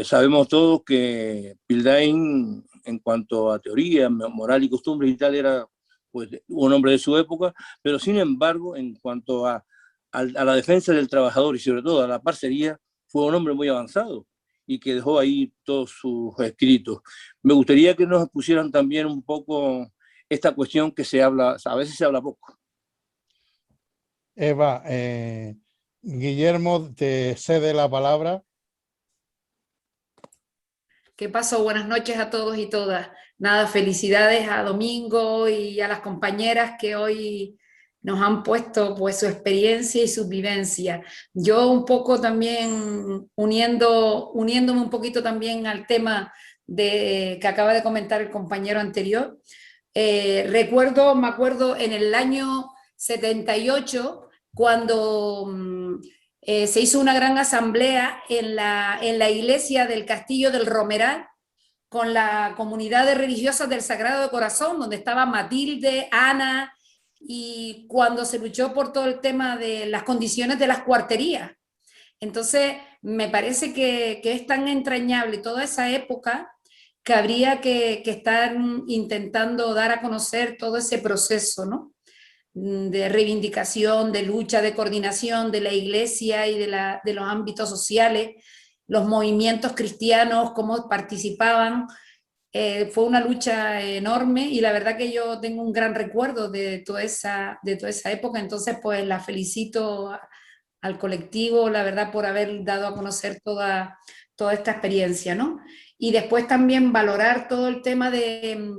Sabemos todos que Pildain, en cuanto a teoría, moral y costumbres y tal, era pues, un hombre de su época, pero sin embargo, en cuanto a la defensa del trabajador y sobre todo a la parcería, fue un hombre muy avanzado y que dejó ahí todos sus escritos. Me gustaría que nos pusieran también un poco esta cuestión que se habla, a veces se habla poco. Eva, Guillermo, te cede la palabra. ¿Qué pasó? Buenas noches a todos y todas. Nada, felicidades a Domingo y a las compañeras que hoy nos han puesto pues su experiencia y su vivencia. Yo un poco también uniéndome un poquito también al tema que acaba de comentar el compañero anterior. Me acuerdo en el año 78 cuando se hizo una gran asamblea en la iglesia del Castillo del Romeral con la comunidad de religiosas del Sagrado Corazón, donde estaba Matilde, Ana, y cuando se luchó por todo el tema de las condiciones de las cuarterías. Entonces, me parece que es tan entrañable toda esa época que habría que estar intentando dar a conocer todo ese proceso, ¿no? De reivindicación, de lucha, de coordinación de la iglesia y de los ámbitos sociales, los movimientos cristianos, cómo participaban. Fue una lucha enorme y la verdad que yo tengo un gran recuerdo de toda esa época, entonces pues la felicito al colectivo, la verdad, por haber dado a conocer toda esta experiencia, ¿no? Y después también valorar todo el tema de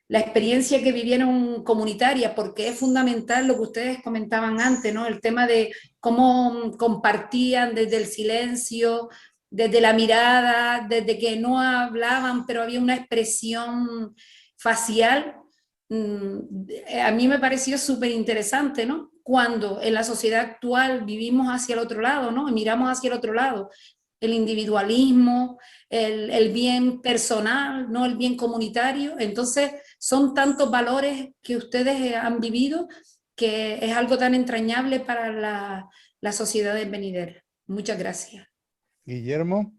la experiencia que vivieron comunitaria, porque es fundamental lo que ustedes comentaban antes, ¿no? El tema de cómo compartían desde el silencio, desde la mirada, desde que no hablaban, pero había una expresión facial. A mí me pareció súper interesante, ¿no? Cuando en la sociedad actual vivimos hacia el otro lado, ¿no? Y miramos hacia el otro lado, el individualismo, el bien personal, ¿no? El bien comunitario. Entonces, son tantos valores que ustedes han vivido que es algo tan entrañable para la sociedad venidera. Muchas gracias. Guillermo,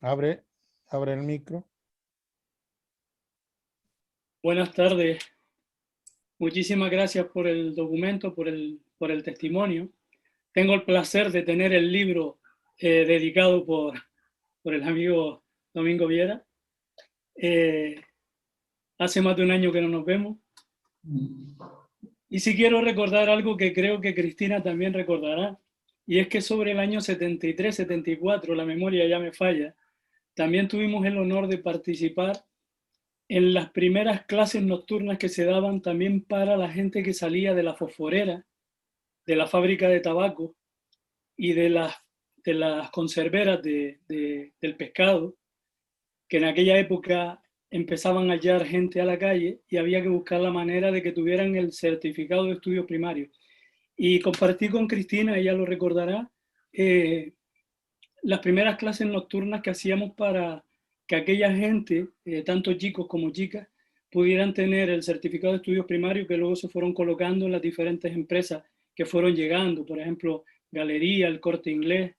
abre el micro. Buenas tardes. Muchísimas gracias por el documento, por el testimonio. Tengo el placer de tener el libro dedicado por el amigo Domingo Viera. Hace más de un año que no nos vemos. Y sí quiero recordar algo que creo que Cristina también recordará, y es que sobre el año 73-74, la memoria ya me falla, también tuvimos el honor de participar en las primeras clases nocturnas que se daban también para la gente que salía de la fosforera, de la fábrica de tabaco y de las conserveras del pescado, que en aquella época empezaban a hallar gente a la calle y había que buscar la manera de que tuvieran el certificado de estudios primarios. Y compartí con Cristina, ella lo recordará, las primeras clases nocturnas que hacíamos para que aquella gente, tanto chicos como chicas, pudieran tener el certificado de estudios primarios que luego se fueron colocando en las diferentes empresas que fueron llegando, por ejemplo, Galería, El Corte Inglés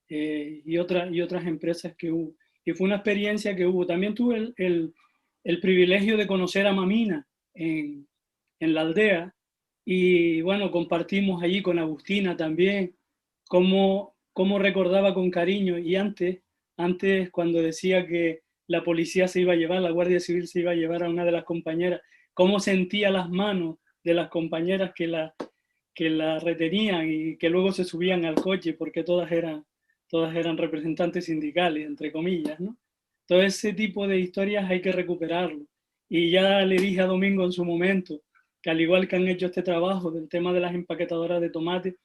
y otras empresas que hubo. Y fue una experiencia que hubo. También tuve el privilegio de conocer a Mamina en la aldea y bueno, compartimos allí con Agustina también cómo recordaba con cariño y antes cuando decía que la policía se iba a llevar, la Guardia Civil se iba a llevar a una de las compañeras, cómo sentía las manos de las compañeras que la retenían y que luego se subían al coche porque todas eran representantes sindicales, entre comillas, ¿no? Todo ese tipo de historias hay que recuperarlo. Y ya le dije a Domingo en su momento que al igual que han hecho este trabajo del tema de las empaquetadoras de tomate,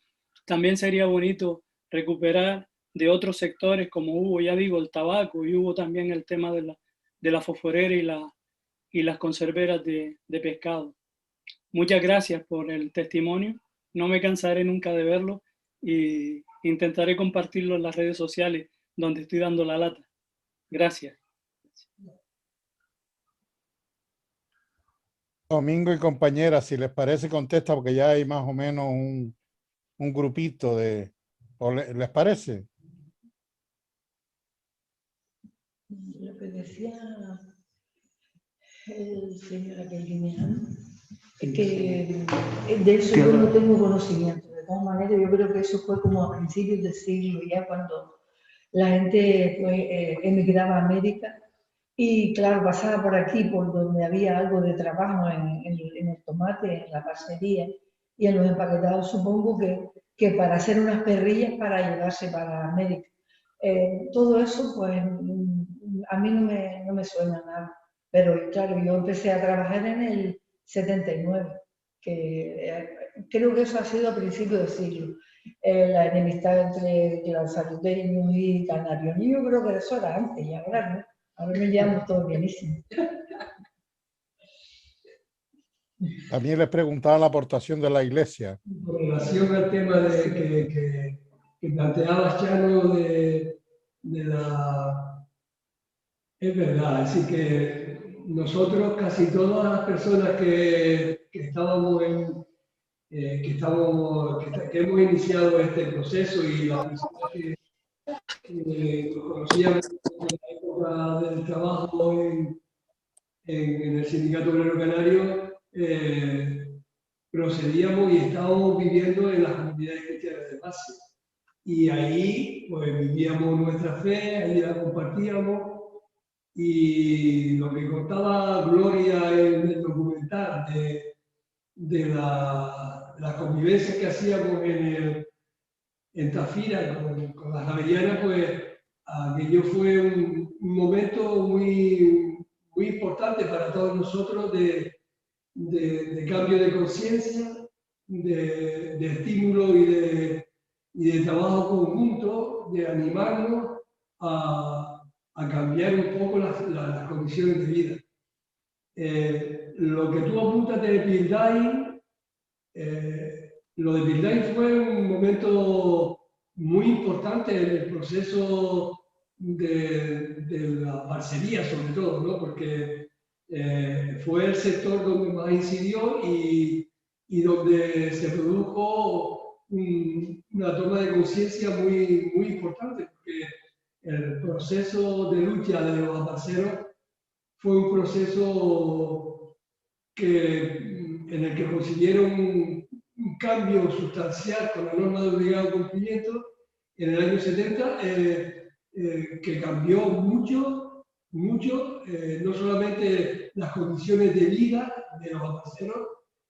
también sería bonito recuperar de otros sectores como hubo, ya digo, el tabaco y hubo también el tema de la fosforera y las conserveras de pescado. Muchas gracias por el testimonio. No me cansaré nunca de verlo y intentaré compartirlo en las redes sociales donde estoy dando la lata. Gracias. Domingo y compañeras, si les parece, contesta porque ya hay más o menos un grupito de... ¿Les parece? Lo que decía el señor Aquiliniano es que de eso yo no tengo conocimiento. De todas maneras, yo creo que eso fue como a principios del siglo, ya cuando la gente emigraba a América Y claro, pasaba por aquí, por donde había algo de trabajo en el tomate, en la parcería y en los empaquetados, supongo que para hacer unas perrillas para llevarse para América. Todo eso, pues, a mí no me suena nada. Pero claro, yo empecé a trabajar en el 79, que creo que eso ha sido a principios del siglo. La enemistad entre gibraltareños y canarios. Y yo creo que eso era antes, ya ahora no. Ahora me llevamos todo bienísimo. También les preguntaba la aportación de la Iglesia. Con relación al tema que planteaba Chano de la... Es verdad, así que nosotros, casi todas las personas que estábamos que hemos iniciado este proceso y las personas que nos conocíamos en la época del trabajo en el Sindicato Obrero Canario, procedíamos y estábamos viviendo en las comunidades cristianas de base. Y ahí pues vivíamos nuestra fe, ahí la compartíamos. Y lo que contaba Gloria en el documental de la convivencia que hacíamos en Tafira con las javerianas, pues aquello fue un momento muy importante para todos nosotros de cambio de conciencia, de estímulo y de trabajo conjunto, de animarnos a cambiar un poco las condiciones de vida. Lo que tú apuntas de Pildain, lo de Pildain fue un momento muy importante en el proceso de la parcería, sobre todo, ¿no? Porque fue el sector donde más incidió y donde se produjo una toma de conciencia muy importante, porque el proceso de lucha de los aparceros fue un proceso en el que consiguieron un cambio sustancial con la norma de obligado cumplimiento en el año 70, que cambió mucho, no solamente las condiciones de vida de los aparceros,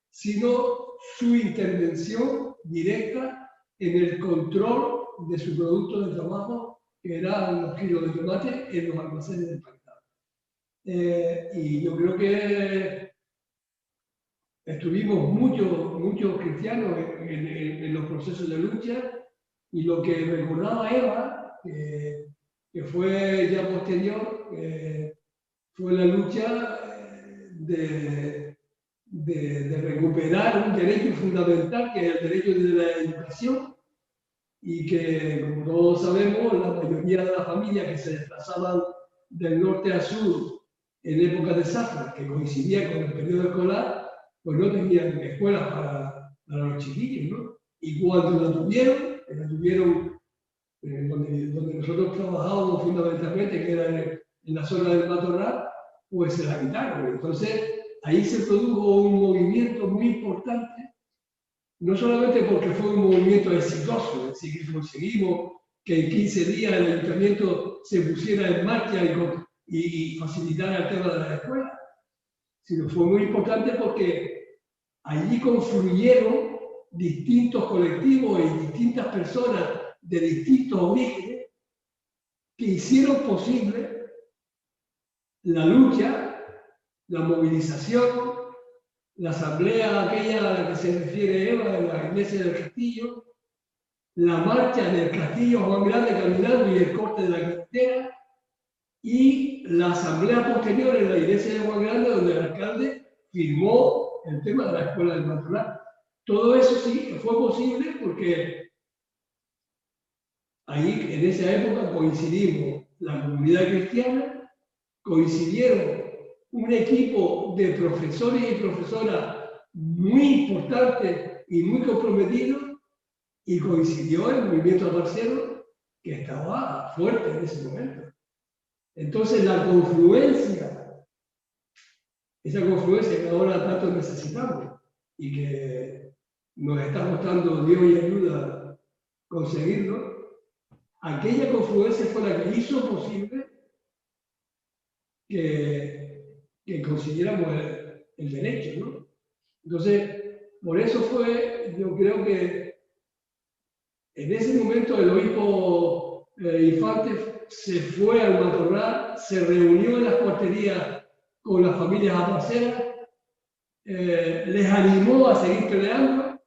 sino su intervención directa en el control de su producto de trabajo, que eran los kilos de tomate en los almacenes de empaquetados. Y yo creo que estuvimos muchos cristianos en los procesos de lucha, y lo que recordaba Eva, que fue ya posterior, fue la lucha de recuperar un derecho fundamental, que es el derecho de la educación, y que, como todos sabemos, la mayoría de las familias que se desplazaban del norte a sur en época de zafra, que coincidía con el periodo escolar, pues no tenían escuelas para los chiquillos, ¿no? Y cuando la tuvieron donde nosotros trabajábamos fundamentalmente, que era en la zona del matorral, pues se la quitaron. Entonces, ahí se produjo un movimiento muy importante, no solamente porque fue un movimiento exitoso, es decir, que conseguimos que en 15 días el ayuntamiento se pusiera en marcha y facilitara el tema de la escuela, sino fue muy importante porque allí confluyeron distintos colectivos y distintas personas de distintos orígenes que hicieron posible la lucha, la movilización, la asamblea aquella a la que se refiere Eva, en la iglesia del Castillo, la marcha del Castillo Juan Grande caminando y el corte de la carretera, y la asamblea posterior en la iglesia de Juan Grande, donde el alcalde firmó el tema de la escuela del matorral. Todo eso sí fue posible porque ahí, en esa época, coincidimos la comunidad cristiana, coincidieron un equipo de profesores y profesoras muy importantes y muy comprometidos, y coincidió el movimiento aparcero, que estaba fuerte en ese momento. Entonces, la confluencia, esa confluencia que ahora tanto necesitamos y que nos está costando Dios y ayuda conseguirlo, aquella confluencia fue la que hizo posible que consiguiéramos el derecho, ¿no? Entonces, por eso fue, yo creo que en ese momento el obispo Infante se fue al matorral, se reunió en las cuarterías con las familias abraceras, les animó a seguir peleando.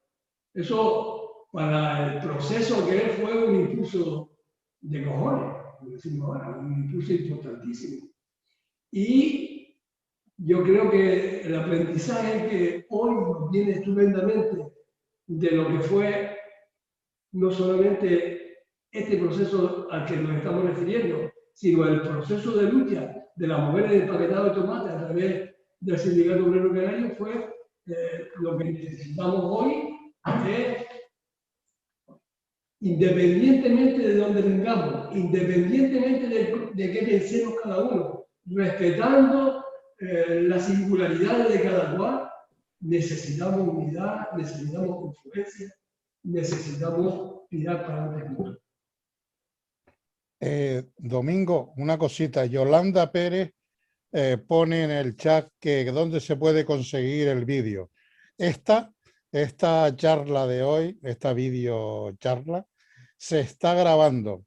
Eso para el proceso que él fue un impulso de cojones, como decimos ahora, un impulso importantísimo. Y yo creo que el aprendizaje que hoy nos viene estupendamente de lo que fue no solamente este proceso al que nos estamos refiriendo, sino el proceso de lucha de las mujeres de empaquetado de tomate a través del Sindicato Obrero Canario fue lo que necesitamos hoy, es, independientemente de dónde vengamos, independientemente de qué pensemos cada uno, respetando las singularidades de cada cual, necesitamos unidad, necesitamos confluencia, necesitamos tirar para adelante. Domingo, una cosita. Yolanda Pérez pone en el chat que dónde se puede conseguir el vídeo. Esta charla de hoy, esta video charla, se está grabando.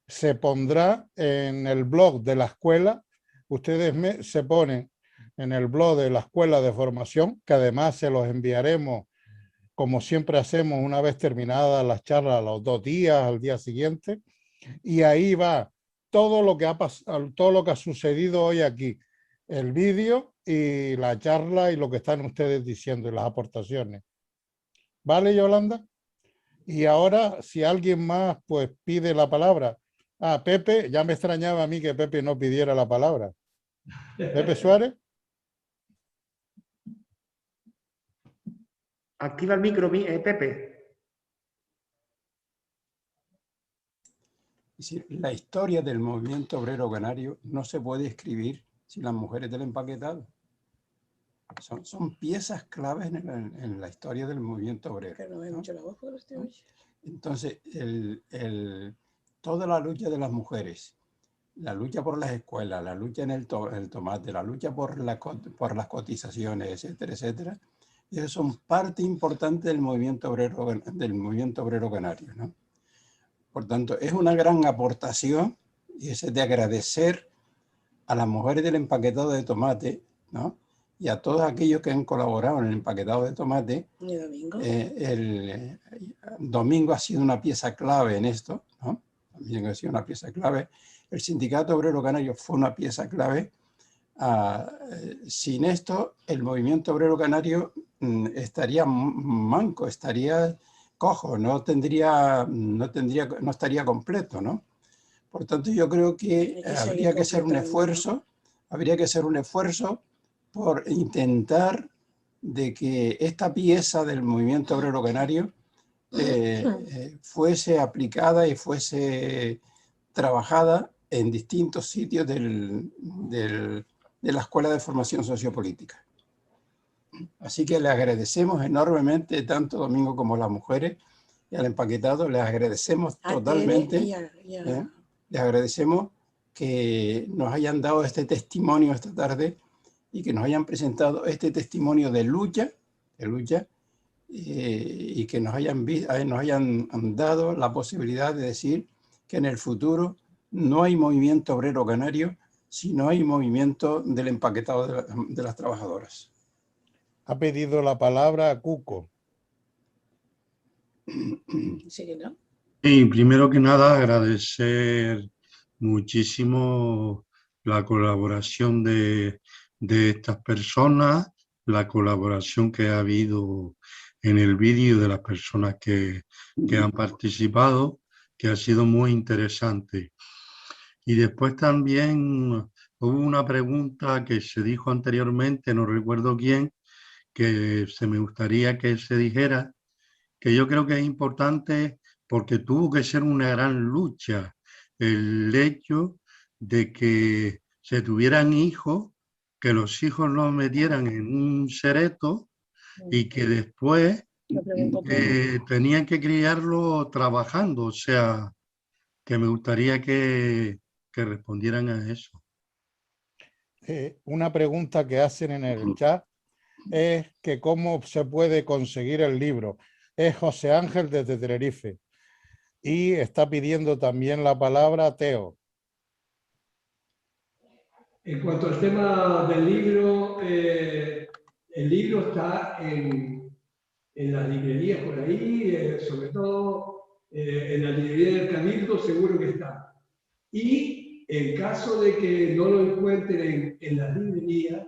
Se pondrá en el blog de la escuela. Ustedes se ponen en el blog de la escuela de formación, que además se los enviaremos, como siempre hacemos, una vez terminadas las charlas, a los 2 días, al día siguiente. Y ahí va todo lo que ha pasado, todo lo que ha sucedido hoy aquí, el vídeo y la charla y lo que están ustedes diciendo y las aportaciones. ¿Vale, Yolanda? Y ahora, si alguien más pues pide la palabra. Ah, Pepe, ya me extrañaba a mí que Pepe no pidiera la palabra. Pepe Suárez. Activa el micro, Pepe. La historia del movimiento obrero canario no se puede escribir sin las mujeres del empaquetado. Son piezas claves en la historia del movimiento obrero, ¿no? Entonces, toda la lucha de las mujeres, la lucha por las escuelas, la lucha en el tomate, la lucha por las cotizaciones, etcétera, etcétera, esas son parte importante del movimiento obrero canario, ¿no? Por tanto, es una gran aportación y es de agradecer a las mujeres del empaquetado de tomate, ¿no? Y a todos aquellos que han colaborado en el empaquetado de tomate. ¿Y Domingo? Domingo ha sido una pieza clave en esto, ¿no? También ha sido una pieza clave. El Sindicato Obrero Canario fue una pieza clave. Sin esto, el movimiento obrero canario estaría manco, estaría cojo, no estaría completo, ¿no? Por tanto, yo creo que habría que hacer un esfuerzo, por intentar de que esta pieza del movimiento obrero canario fuese aplicada y fuese trabajada en distintos sitios de la Escuela de Formación Sociopolítica. Así que le agradecemos enormemente, tanto Domingo como las mujeres, y al empaquetado les agradecemos totalmente. Les agradecemos que nos hayan dado este testimonio esta tarde y que nos hayan presentado este testimonio de lucha, y que nos hayan dado la posibilidad de decir que en el futuro no hay movimiento obrero canario, sino hay movimiento del empaquetado de las trabajadoras. Ha pedido la palabra Cuco. Y primero que nada agradecer muchísimo la colaboración de estas personas, la colaboración que ha habido en el vídeo de las personas que han participado, que ha sido muy interesante. Y después también hubo una pregunta que se dijo anteriormente, no recuerdo quién, que me gustaría que se dijera, que yo creo que es importante porque tuvo que ser una gran lucha el hecho de que se tuvieran hijos, que los hijos los metieran en un cereto y que después tenían que criarlo trabajando. O sea, que me gustaría que respondieran a eso. una pregunta que hacen en el chat es que cómo se puede conseguir el libro. Es José Ángel desde Tenerife. Y está pidiendo también la palabra Teo. En cuanto al tema del libro, el libro está en las librerías por ahí, sobre todo en la librería del Cabildo seguro que está. Y en caso de que no lo encuentren en las librerías,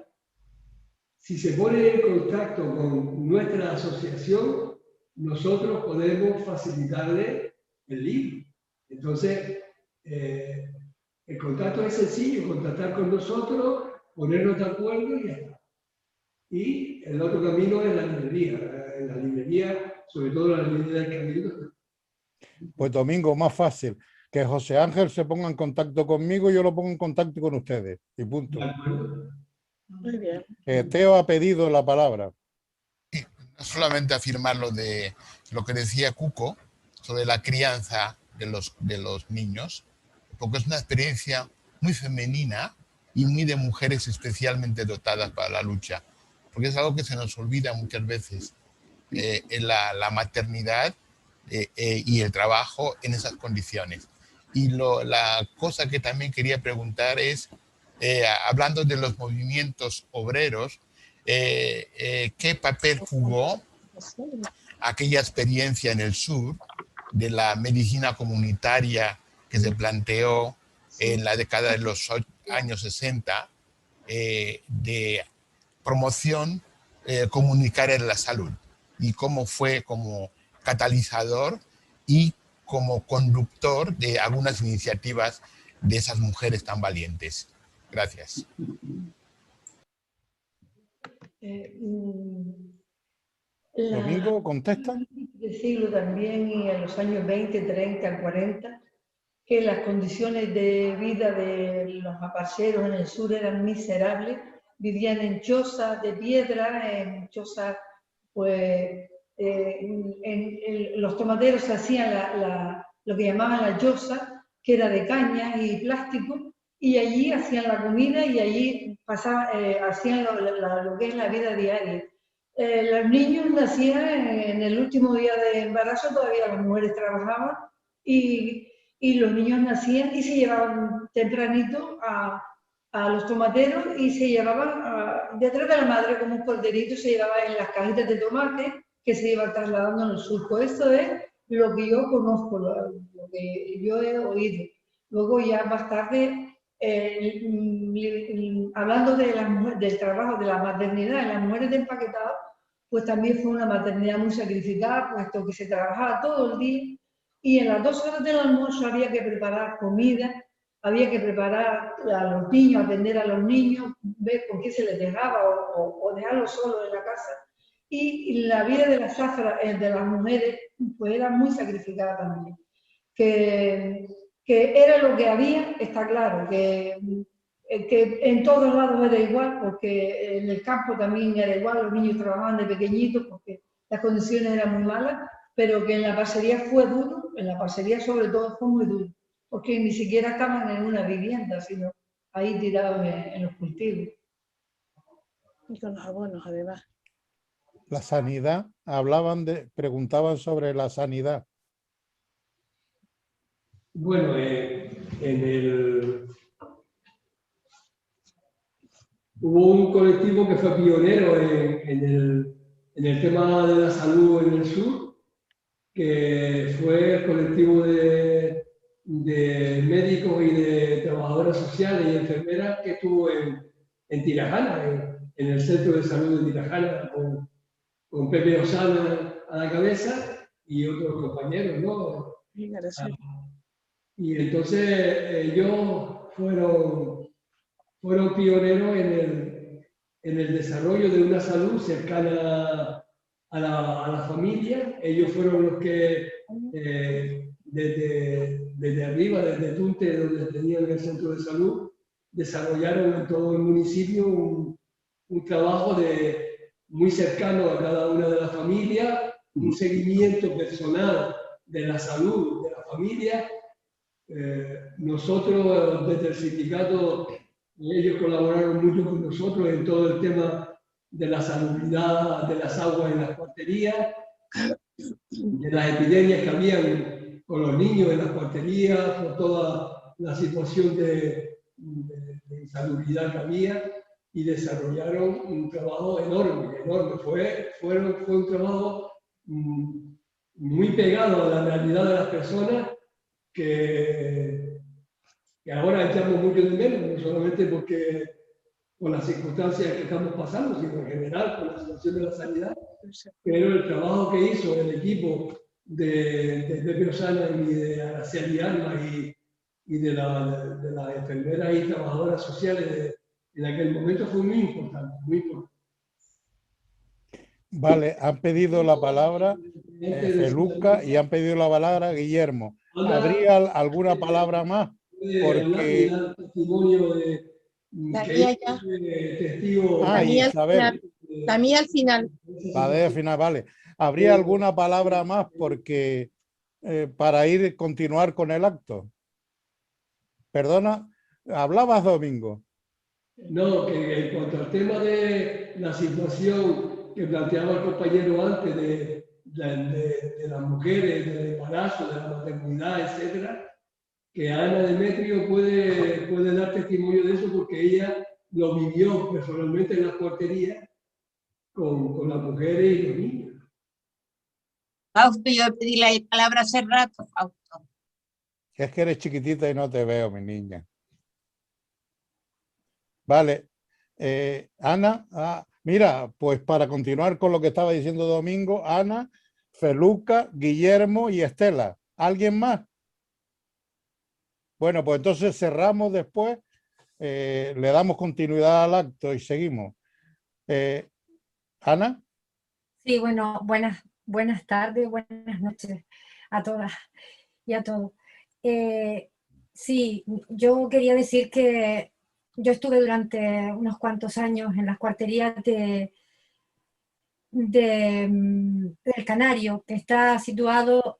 si se pone en contacto con nuestra asociación, nosotros podemos facilitarle el libro. Entonces, el contacto es sencillo, contactar con nosotros, ponernos de acuerdo y ya está. Y el otro camino es la librería. En la librería, sobre todo la librería del Cabildo. Pues Domingo, más fácil. Que José Ángel se ponga en contacto conmigo y yo lo pongo en contacto con ustedes. Y punto. Muy bien. Teo ha pedido la palabra. No solamente afirmar lo que decía Cuco sobre la crianza de los niños, porque es una experiencia muy femenina y muy de mujeres especialmente dotadas para la lucha, porque es algo que se nos olvida muchas veces, en la maternidad y el trabajo en esas condiciones. Y la cosa que también quería preguntar es, hablando de los movimientos obreros, ¿qué papel jugó aquella experiencia en el sur de la medicina comunitaria que se planteó en la década de los años 60, de promoción comunitaria de la salud, y cómo fue como catalizador y como conductor de algunas iniciativas de esas mujeres tan valientes? Gracias. Domingo, contesta. Del siglo también, y en los años 20, 30, 40, que las condiciones de vida de los mapacheros en el sur eran miserables. Vivían en chozas de piedra, en chozas, pues, los tomateros hacían lo que llamaban la choza, que era de caña y plástico, y allí hacían la comida y allí hacían lo que es la vida diaria. Los niños nacían en el último día de embarazo, todavía las mujeres trabajaban, y los niños nacían y se llevaban tempranito a los tomateros y se llevaban detrás de la madre como un corderito, se llevaba en las cajitas de tomate que se iba trasladando en el surco. Esto es lo que yo conozco, lo que yo he oído. Luego ya más tarde, hablando del trabajo, de la maternidad en las mujeres de empaquetado, pues también fue una maternidad muy sacrificada, puesto que se trabajaba todo el día y en las 2 horas del almuerzo había que preparar comida, había que preparar a los niños, atender a los niños, ver con qué se les dejaba o dejarlos solos en la casa. Y la vida de las mujeres pues era muy sacrificada también. Que era lo que había, está claro, que en todos lados era igual, porque en el campo también era igual, los niños trabajaban de pequeñitos porque las condiciones eran muy malas, pero que en la parcería fue duro, en la parcería sobre todo fue muy duro, porque ni siquiera estaban en una vivienda, sino ahí tirados en los cultivos. Y con los abonos, además. La sanidad, preguntaban sobre la sanidad. Bueno, hubo un colectivo que fue pionero en el tema de la salud en el sur, que fue el colectivo de médicos y de trabajadoras sociales y enfermeras que estuvo en Tirajana, en el centro de salud de Tirajana, con Pepe Osana a la cabeza y otros compañeros, ¿no? Y entonces ellos fueron pioneros en el desarrollo de una salud cercana a la familia. Ellos fueron los que desde arriba, desde Tunte, donde tenían el centro de salud, desarrollaron en todo el municipio un trabajo muy cercano a cada una de las familias, un seguimiento personal de la salud de la familia. Nosotros desde el sindicato y ellos colaboraron mucho con nosotros en todo el tema de la salubridad de las aguas en las cuarterías, de las epidemias que habían con los niños en las cuarterías, por toda la situación de insalubridad que había, y desarrollaron un trabajo enorme, enorme. Fue un trabajo muy pegado a la realidad de las personas que ahora echamos mucho de menos, no solamente porque por las circunstancias que estamos pasando, sino en general por la situación de la sanidad, pero el trabajo que hizo el equipo de Pepe Osana y de Araceli Alma y de las enfermeras y trabajadoras sociales en aquel momento fue muy importante, muy importante. Vale, han pedido la palabra Feluca y han pedido la palabra Guillermo. ¿Habría alguna palabra más? Porque... La mía ya. La mía al final. La de al final, vale. ¿Habría alguna palabra más porque para continuar con el acto? Perdona, ¿hablabas, Domingo? No, que en cuanto al tema de la situación que planteaba el compañero antes de las mujeres, del embarazo, de la maternidad, etcétera, que Ana Demetrio puede dar testimonio de eso porque ella lo vivió personalmente en las cuarterías con las mujeres y los niños. Fausto, yo pedí la palabra hace rato, Fausto. Es que eres chiquitita y no te veo, mi niña. Vale. Ana, mira, pues para continuar con lo que estaba diciendo Domingo, Ana, Feluca, Guillermo y Estela. ¿Alguien más? Bueno, pues entonces cerramos después, le damos continuidad al acto y seguimos. ¿Ana? Sí, bueno, buenas tardes, buenas noches a todas y a todos. Sí, yo quería decir que yo estuve durante unos cuantos años en las cuarterías del Canario, que está situado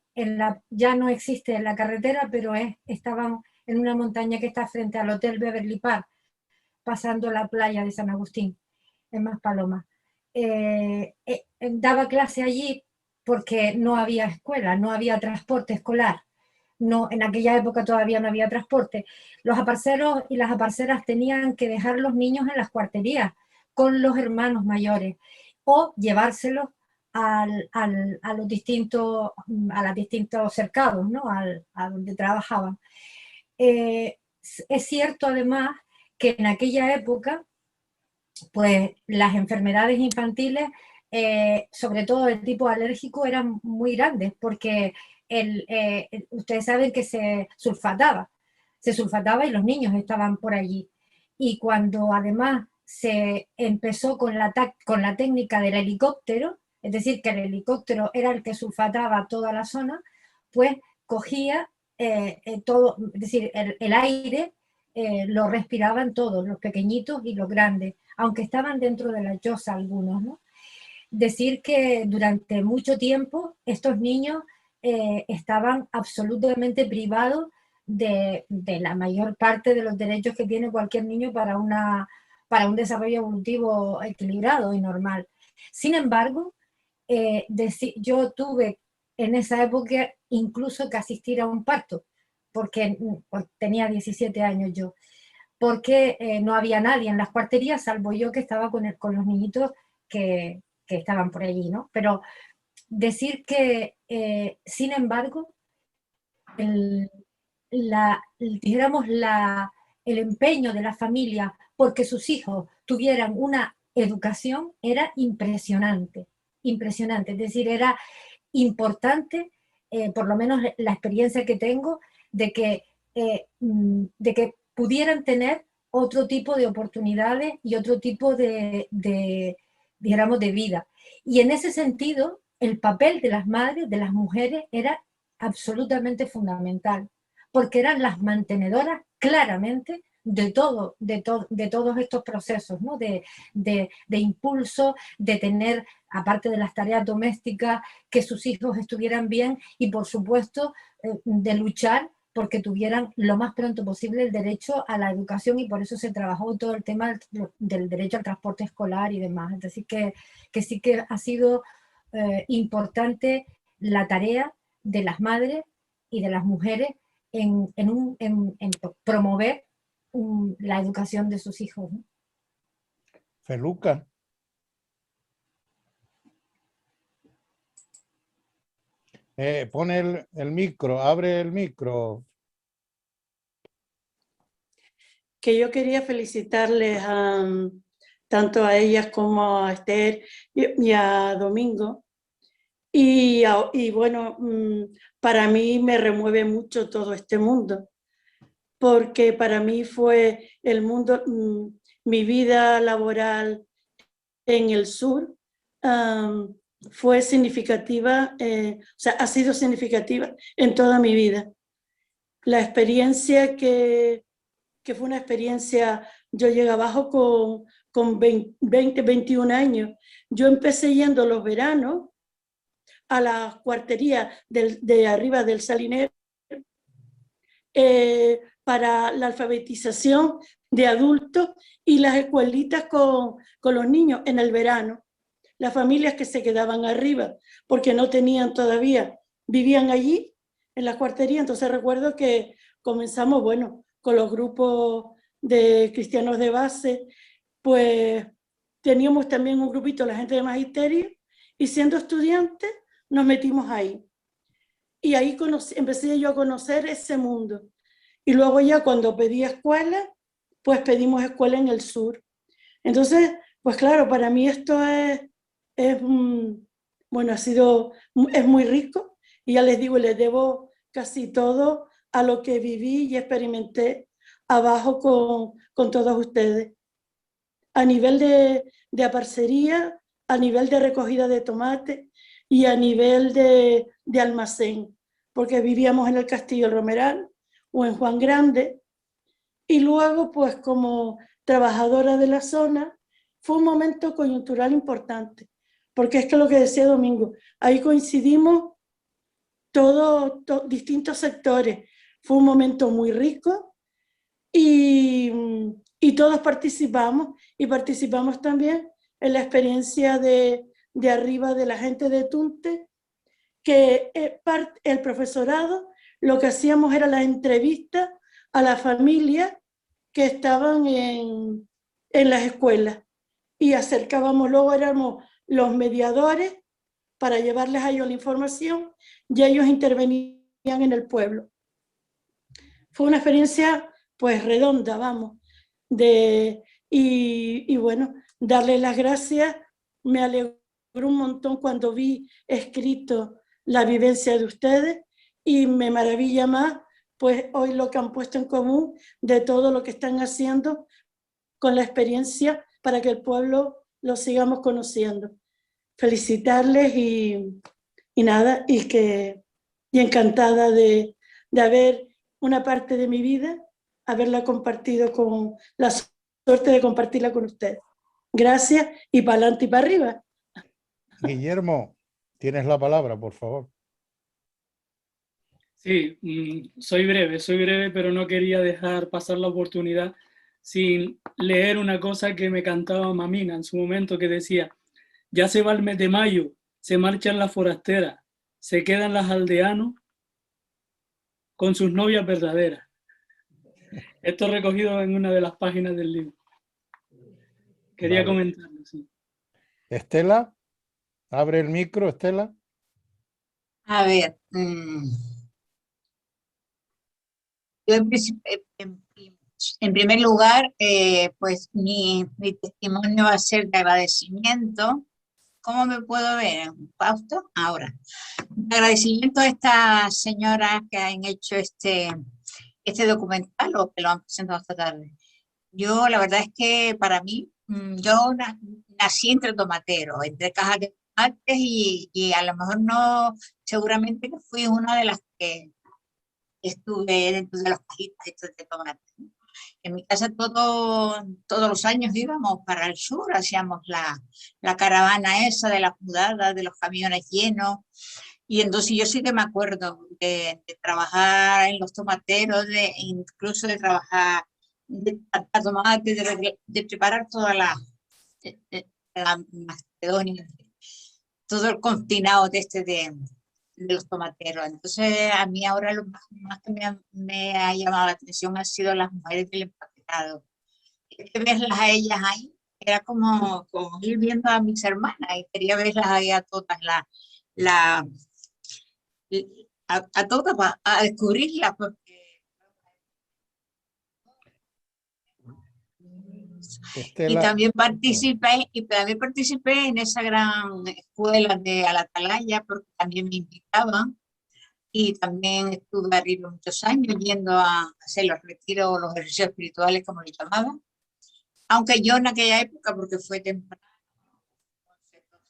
ya no existe en la carretera, pero estaban en una montaña que está frente al Hotel Beverly Park, pasando la playa de San Agustín, en Maspalomas. Daba clase allí porque no había escuela, no había transporte escolar. No, en aquella época todavía no había transporte. Los aparceros y las aparceras tenían que dejar los niños en las cuarterías con los hermanos mayores o llevárselos a los distintos cercados, ¿no? A donde trabajaban. Es cierto además que en aquella época pues las enfermedades infantiles, sobre todo el tipo alérgico, eran muy grandes porque ustedes saben que se sulfataba y los niños estaban por allí. Y cuando además se empezó con la técnica del helicóptero, es decir, que el helicóptero era el que sulfataba toda la zona, pues cogía todo, es decir, el aire lo respiraban todos, los pequeñitos y los grandes, aunque estaban dentro de la choza algunos, ¿no? Decir que durante mucho tiempo estos niños estaban absolutamente privados de la mayor parte de los derechos que tiene cualquier niño para un desarrollo evolutivo equilibrado y normal. Sin embargo, yo tuve en esa época incluso que asistir a un parto, porque tenía 17 años yo, porque no había nadie en las cuarterías, salvo yo que estaba con los niñitos que estaban por allí, ¿no? Pero decir que, sin embargo, dijéramos el empeño de la familia porque sus hijos tuvieran una educación era impresionante, impresionante. Es decir, era importante, por lo menos la experiencia que tengo, de que pudieran tener otro tipo de oportunidades y otro tipo dijéramos, de vida. Y en ese sentido, el papel de las madres, de las mujeres, era absolutamente fundamental, porque eran las mantenedoras claramente de todos estos procesos, ¿no? de impulso, de tener, aparte de las tareas domésticas, que sus hijos estuvieran bien y, por supuesto, de luchar porque tuvieran lo más pronto posible el derecho a la educación, y por eso se trabajó todo el tema del derecho al transporte escolar y demás. Es decir, que sí que ha sido importante la tarea de las madres y de las mujeres en promover la educación de sus hijos, ¿no? Feluca. Pone el micro, abre el micro. Que yo quería felicitarles tanto a ellas como a Esther y a Domingo. Y bueno, para mí me remueve mucho todo este mundo, porque para mí fue el mundo, mi vida laboral en el sur, fue significativa, o sea, ha sido significativa en toda mi vida. La experiencia que fue una experiencia, yo llegué abajo con 20, 21 años. Yo empecé yendo los veranos a la cuartería de arriba del Salinero para la alfabetización de adultos y las escuelitas con los niños en el verano. Las familias que se quedaban arriba porque no tenían todavía, vivían allí en la cuartería. Entonces recuerdo que comenzamos, bueno, con los grupos de cristianos de base, pues teníamos también un grupito, la gente de magisterio, y siendo estudiantes nos metimos ahí. Y ahí empecé yo a conocer ese mundo. Y luego ya cuando pedí escuela, pues pedimos escuela en el sur. Entonces, pues claro, para mí esto bueno, es muy rico, y ya les digo, les debo casi todo a lo que viví y experimenté abajo con todos ustedes. A nivel de aparcería, a nivel de recogida de tomate y a nivel de almacén, porque vivíamos en el Castillo del Romeral o en Juan Grande, y luego pues como trabajadora de la zona fue un momento coyuntural importante, porque es que lo que decía Domingo, ahí coincidimos distintos sectores. Fue un momento muy rico y todos participamos, y participamos también en la experiencia de arriba de la gente de Tunte, que el profesorado lo que hacíamos era la entrevista a las familias que estaban en las escuelas, y acercábamos, luego éramos los mediadores para llevarles a ellos la información, y ellos intervenían en el pueblo. Fue una experiencia pues redonda, vamos, y bueno, darles las gracias. Me alegró un montón cuando vi escrito la vivencia de ustedes, y me maravilla más pues hoy lo que han puesto en común de todo lo que están haciendo con la experiencia para que el pueblo lo sigamos conociendo. Felicitarles y nada, y encantada de haber una parte de mi vida, haberla compartido con la suerte de compartirla con ustedes. Gracias, y para adelante y para arriba. Guillermo, tienes la palabra, por favor. Sí, soy breve, pero no quería dejar pasar la oportunidad sin leer una cosa que me cantaba Mamina en su momento, que decía: ya se va el mes de mayo, se marchan las forasteras, se quedan las aldeanos con sus novias verdaderas. Esto recogido en una de las páginas del libro. Quería comentarlo, sí. Estela, abre el micro, Estela. A ver, yo en primer lugar, pues mi testimonio va a ser de agradecimiento. ¿Cómo me puedo ver, Fausto? Ahora, agradecimiento a estas señoras que han hecho este documental, o que lo han presentado esta tarde. Yo, la verdad es que para mí, yo nací entre tomateros, entre cajas de tomates, y a lo mejor no, seguramente que fui una de las que estuve dentro de los cajitas de tomates. En mi casa todos los años íbamos para el sur, hacíamos la caravana esa de las mudadas, de los camiones llenos, Y entonces yo sí que me acuerdo de trabajar en los tomateros, incluso de trabajar de tomate, de preparar toda la Macedonia, todo el confinado de los tomateros. Entonces a mí ahora lo más que me ha llamado la atención han sido las mujeres del empaquetado. Verlas a ellas ahí era como ir viendo a mis hermanas y quería verlas ahí a todas, a todas, a descubrirlas. Estela, Y también participé en esa gran escuela de Al Atalaya, porque también me invitaban. Y también estuve arriba muchos años yendo a hacer los retiros, los ejercicios espirituales, como le llamaban. Aunque yo en aquella época, porque fue temprano,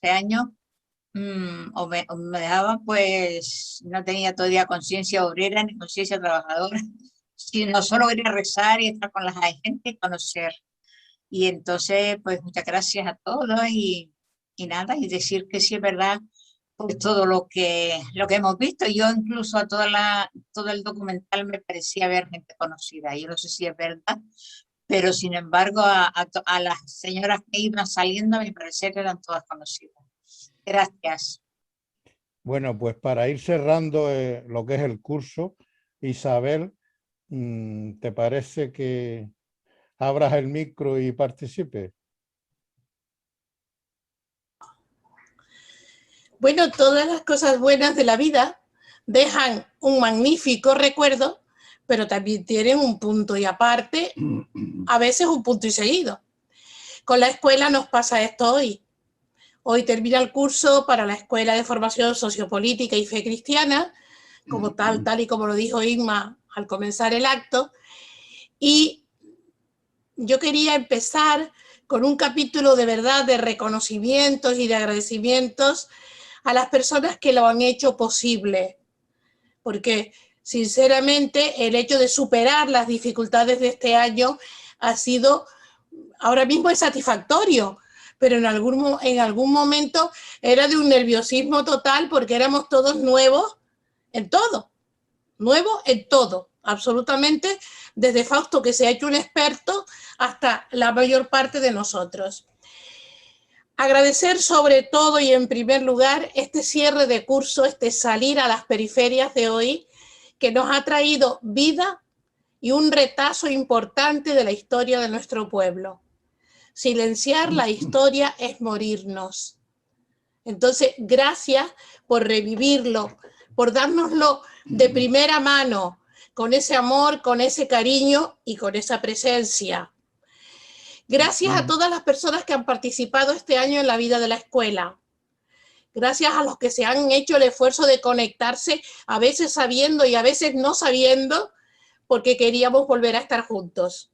12 años, o me dejaba, pues no tenía todavía conciencia obrera ni conciencia trabajadora, sino solo quería rezar y estar con la gente y conocer. Y entonces, pues muchas gracias a todos y nada, y decir que sí es verdad, pues todo lo que hemos visto. Yo incluso a todo el documental me parecía ver gente conocida. Yo no sé si es verdad, pero sin embargo a las señoras que iban saliendo, a mi parecer eran todas conocidas. Gracias. bueno, pues para ir cerrando lo que es el curso, Isabel, ¿te parece que abras el micro y participe? Bueno, todas las cosas buenas de la vida dejan un magnífico recuerdo, pero también tienen un punto y aparte, a veces un punto y seguido. Con la escuela nos pasa esto hoy. Hoy termina el curso para la Escuela de Formación Sociopolítica y Fe Cristiana, como tal y como lo dijo Inma al comenzar el acto, y yo quería empezar con un capítulo de verdad de reconocimientos y de agradecimientos a las personas que lo han hecho posible, porque sinceramente el hecho de superar las dificultades de este año ha sido, ahora mismo es satisfactorio, pero en algún momento era de un nerviosismo total porque éramos todos nuevos en todo, absolutamente, desde Fausto, que se ha hecho un experto, hasta la mayor parte de nosotros. Agradecer sobre todo y en primer lugar este cierre de curso, este salir a las periferias de hoy, que nos ha traído vida y un retazo importante de la historia de nuestro pueblo. Silenciar la historia es morirnos. Entonces, gracias por revivirlo, por dárnoslo de primera mano, con ese amor, con ese cariño y con esa presencia. Gracias a todas las personas que han participado este año en la vida de la escuela. Gracias a los que se han hecho el esfuerzo de conectarse, a veces sabiendo y a veces no sabiendo, porque queríamos volver a estar juntos.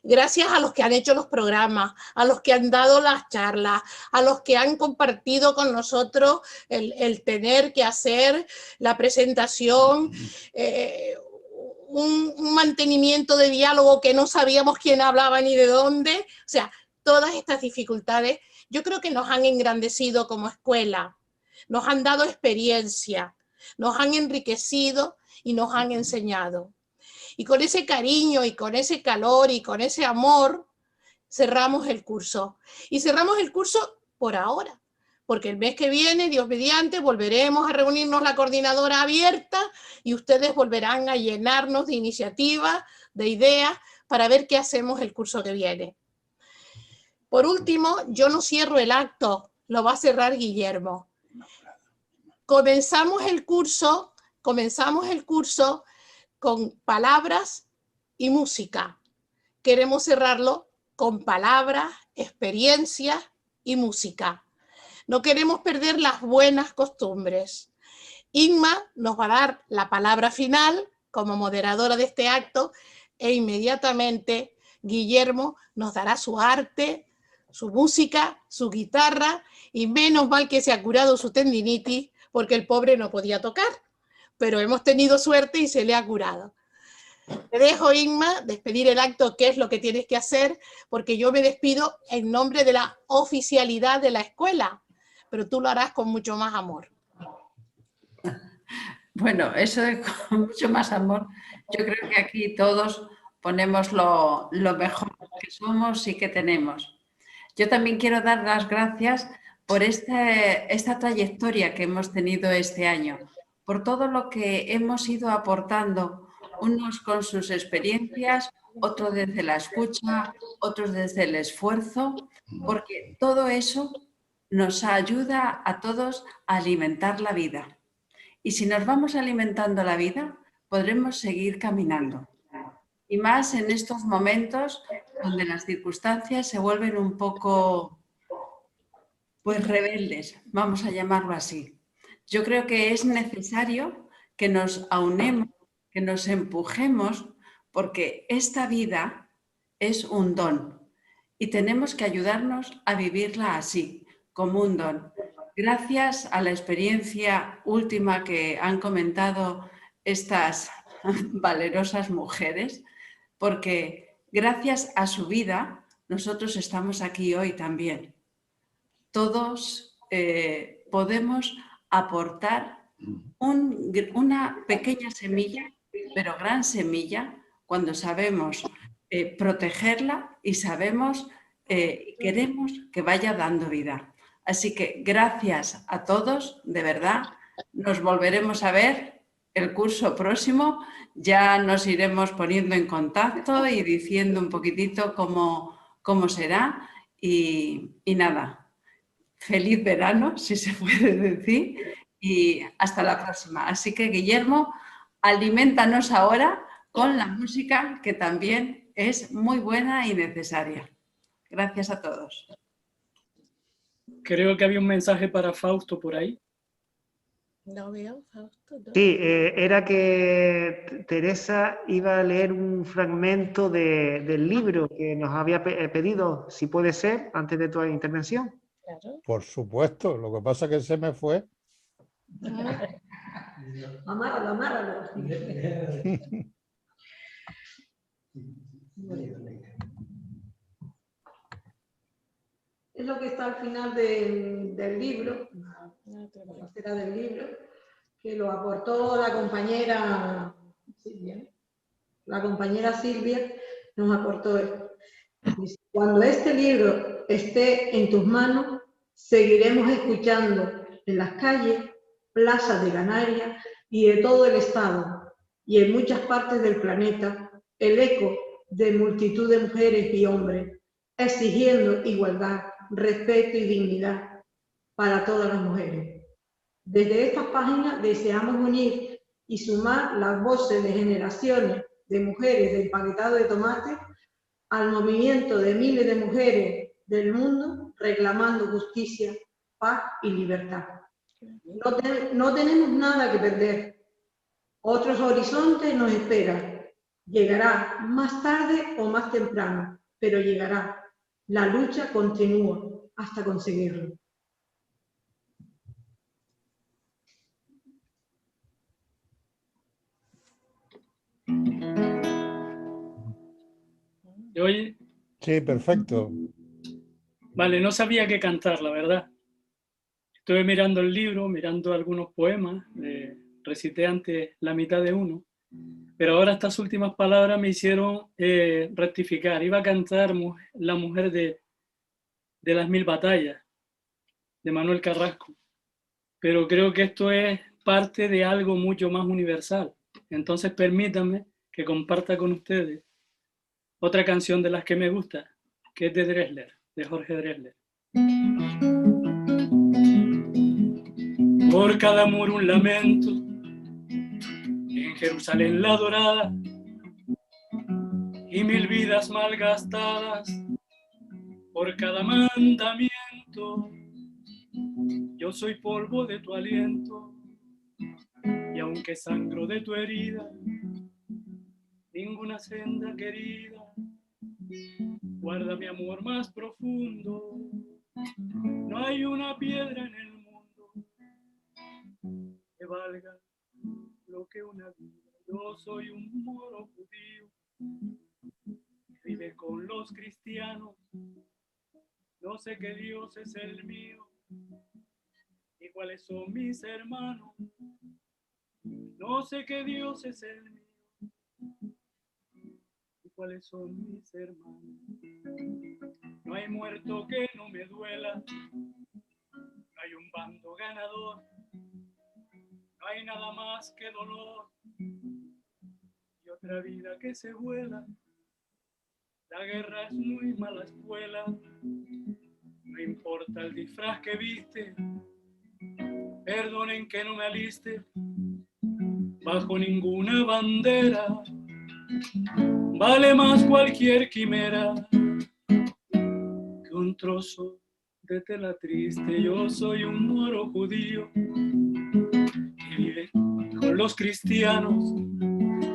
Gracias a los que han hecho los programas, a los que han dado las charlas, a los que han compartido con nosotros el tener que hacer la presentación, un mantenimiento de diálogo que no sabíamos quién hablaba ni de dónde. O sea, todas estas dificultades yo creo que nos han engrandecido como escuela, nos han dado experiencia, nos han enriquecido y nos han enseñado. Y con ese cariño y con ese calor y con ese amor cerramos el curso. Y cerramos el curso por ahora, porque el mes que viene, Dios mediante, volveremos a reunirnos la coordinadora abierta y ustedes volverán a llenarnos de iniciativas, de ideas, para ver qué hacemos el curso que viene. Por último, yo no cierro el acto, lo va a cerrar Guillermo. Comenzamos el curso con palabras y música. Queremos cerrarlo con palabras, experiencias y música. No queremos perder las buenas costumbres. Inma nos va a dar la palabra final como moderadora de este acto e inmediatamente Guillermo nos dará su arte, su música, su guitarra y menos mal que se ha curado su tendinitis porque el pobre no podía tocar, pero hemos tenido suerte y se le ha curado. Te dejo, Inma, despedir el acto, qué es lo que tienes que hacer, porque yo me despido en nombre de la oficialidad de la escuela, pero tú lo harás con mucho más amor. Bueno, eso es con mucho más amor. Yo creo que aquí todos ponemos lo mejor que somos y que tenemos. Yo también quiero dar las gracias por esta trayectoria que hemos tenido este año, por todo lo que hemos ido aportando, unos con sus experiencias, otros desde la escucha, otros desde el esfuerzo, porque todo eso nos ayuda a todos a alimentar la vida. Y si nos vamos alimentando la vida, podremos seguir caminando. Y más en estos momentos donde las circunstancias se vuelven un poco, pues, rebeldes, vamos a llamarlo así. Yo creo que es necesario que nos aunemos, que nos empujemos, porque esta vida es un don y tenemos que ayudarnos a vivirla así, como un don. Gracias a la experiencia última que han comentado estas valerosas mujeres, porque gracias a su vida nosotros estamos aquí hoy también. Todos podemos aportar una pequeña semilla, pero gran semilla, cuando sabemos protegerla y sabemos, queremos que vaya dando vida. Así que gracias a todos, de verdad. Nos volveremos a ver el curso próximo. Ya nos iremos poniendo en contacto y diciendo un poquitito cómo será. Y nada, feliz verano, si se puede decir, y hasta la próxima. Así que, Guillermo, aliméntanos ahora con la música, que también es muy buena y necesaria. Gracias a todos. Creo que había un mensaje para Fausto por ahí. No veo, Fausto. ¿No? Sí, era que Teresa iba a leer un fragmento del libro que nos había pedido, si puede ser, antes de tu intervención. Claro. Por supuesto, lo que pasa es que se me fue. Amárralo, amárralo. Es lo que está al final del libro, la tercera del libro, que lo aportó la compañera Silvia. La compañera Silvia nos aportó esto. Dice, cuando este libro esté en tus manos, seguiremos escuchando en las calles, plazas de Canarias y de todo el estado y en muchas partes del planeta el eco de multitud de mujeres y hombres exigiendo igualdad, respeto y dignidad para todas las mujeres. Desde estas páginas deseamos unir y sumar las voces de generaciones de mujeres de empaquetado de tomate al movimiento de miles de mujeres del mundo reclamando justicia, paz y libertad. No tenemos nada que perder. Otros horizontes nos esperan. Llegará más tarde o más temprano, pero llegará. La lucha continúa hasta conseguirlo. ¿Se oye? Sí, perfecto. Vale, no sabía qué cantar, la verdad. Estuve mirando el libro, mirando algunos poemas, recité antes la mitad de uno, pero ahora estas últimas palabras me hicieron rectificar. Iba a cantar La mujer de las 1000 batallas, de Manuel Carrasco, pero creo que esto es parte de algo mucho más universal. Entonces permítanme que comparta con ustedes otra canción de las que me gusta, que es de Drexler, de Jorge Drexler. Por cada muro un lamento, en Jerusalén la dorada, y 1000 vidas malgastadas, por cada mandamiento. Yo soy polvo de tu aliento, y aunque sangro de tu herida, ninguna senda querida guarda mi amor más profundo. No hay una piedra en el mundo que valga lo que una vida. Yo soy un moro judío que vive con los cristianos. No sé qué Dios es el mío y cuáles son mis hermanos. No sé qué Dios es el mío y cuáles son mis hermanos. No hay muerto que no me duela, no hay un bando ganador, no hay nada más que dolor y otra vida que se vuela. La guerra es muy mala escuela, no importa el disfraz que viste, perdonen que no me aliste bajo ninguna bandera. Vale más cualquier quimera que un trozo de tela triste. Yo soy un moro judío que vive con los cristianos.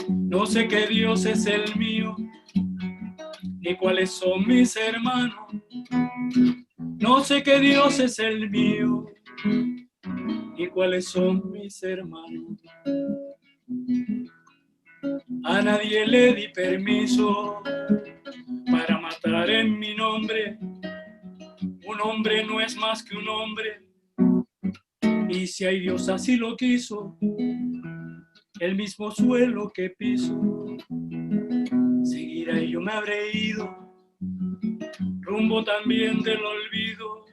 No sé qué Dios es el mío ni cuáles son mis hermanos. No sé qué Dios es el mío y cuáles son mis hermanos. A nadie le di permiso para matar en mi nombre. Un hombre no es más que un hombre. Y si hay Dios así lo quiso, el mismo suelo que piso seguirá y yo me habré ido rumbo también del olvido.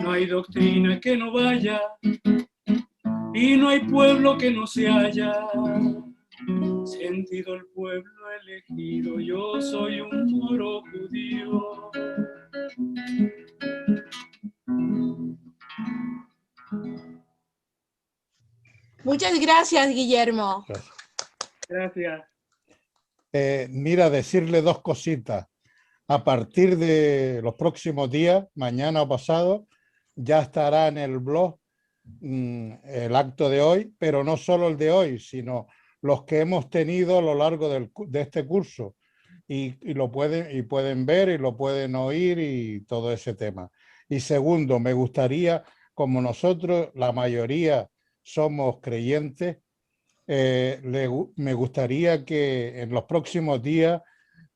No hay doctrina que no vaya y no hay pueblo que no se haya sentido el pueblo elegido. Yo soy un moro judío. Muchas gracias, Guillermo. Gracias. Mira, decirle dos cositas. A partir de los próximos días, mañana o pasado, ya estará en el blog el acto de hoy, pero no solo el de hoy, sino los que hemos tenido a lo largo de este curso. Y pueden ver y lo pueden oír y todo ese tema. Y segundo, me gustaría, como nosotros, la mayoría somos creyentes, me gustaría que en los próximos días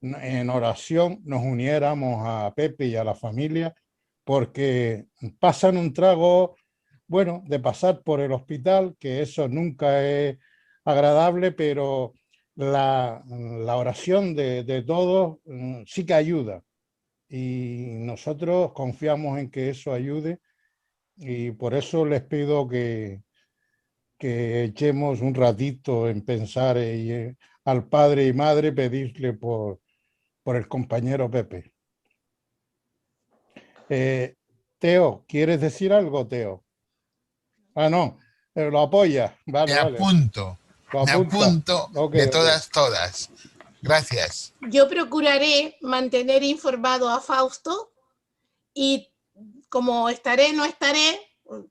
en oración nos uniéramos a Pepe y a la familia, porque pasan un trago, bueno, de pasar por el hospital, que eso nunca es agradable, pero la oración de todos sí que ayuda. Y nosotros confiamos en que eso ayude y por eso les pido que echemos un ratito en pensar al padre y madre, pedirle por el compañero Pepe. Teo, ¿quieres decir algo, Teo? Ah, no, lo apoya. Vale, me apunto, Okay, de todas. Gracias. Yo procuraré mantener informado a Fausto y como no estaré,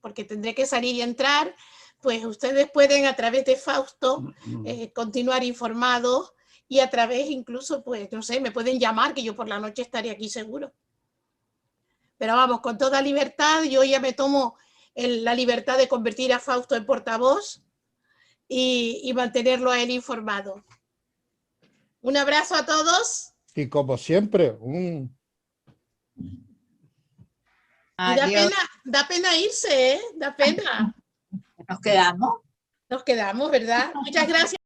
porque tendré que salir y entrar, pues ustedes pueden a través de Fausto continuar informados y a través incluso, pues, no sé, me pueden llamar, que yo por la noche estaré aquí seguro. Pero vamos, con toda libertad, yo ya me tomo la libertad de convertir a Fausto en portavoz y mantenerlo a él informado. Un abrazo a todos. Y como siempre, Y da pena irse, ¿eh? Da pena. Nos quedamos. Nos quedamos, ¿verdad? Muchas gracias.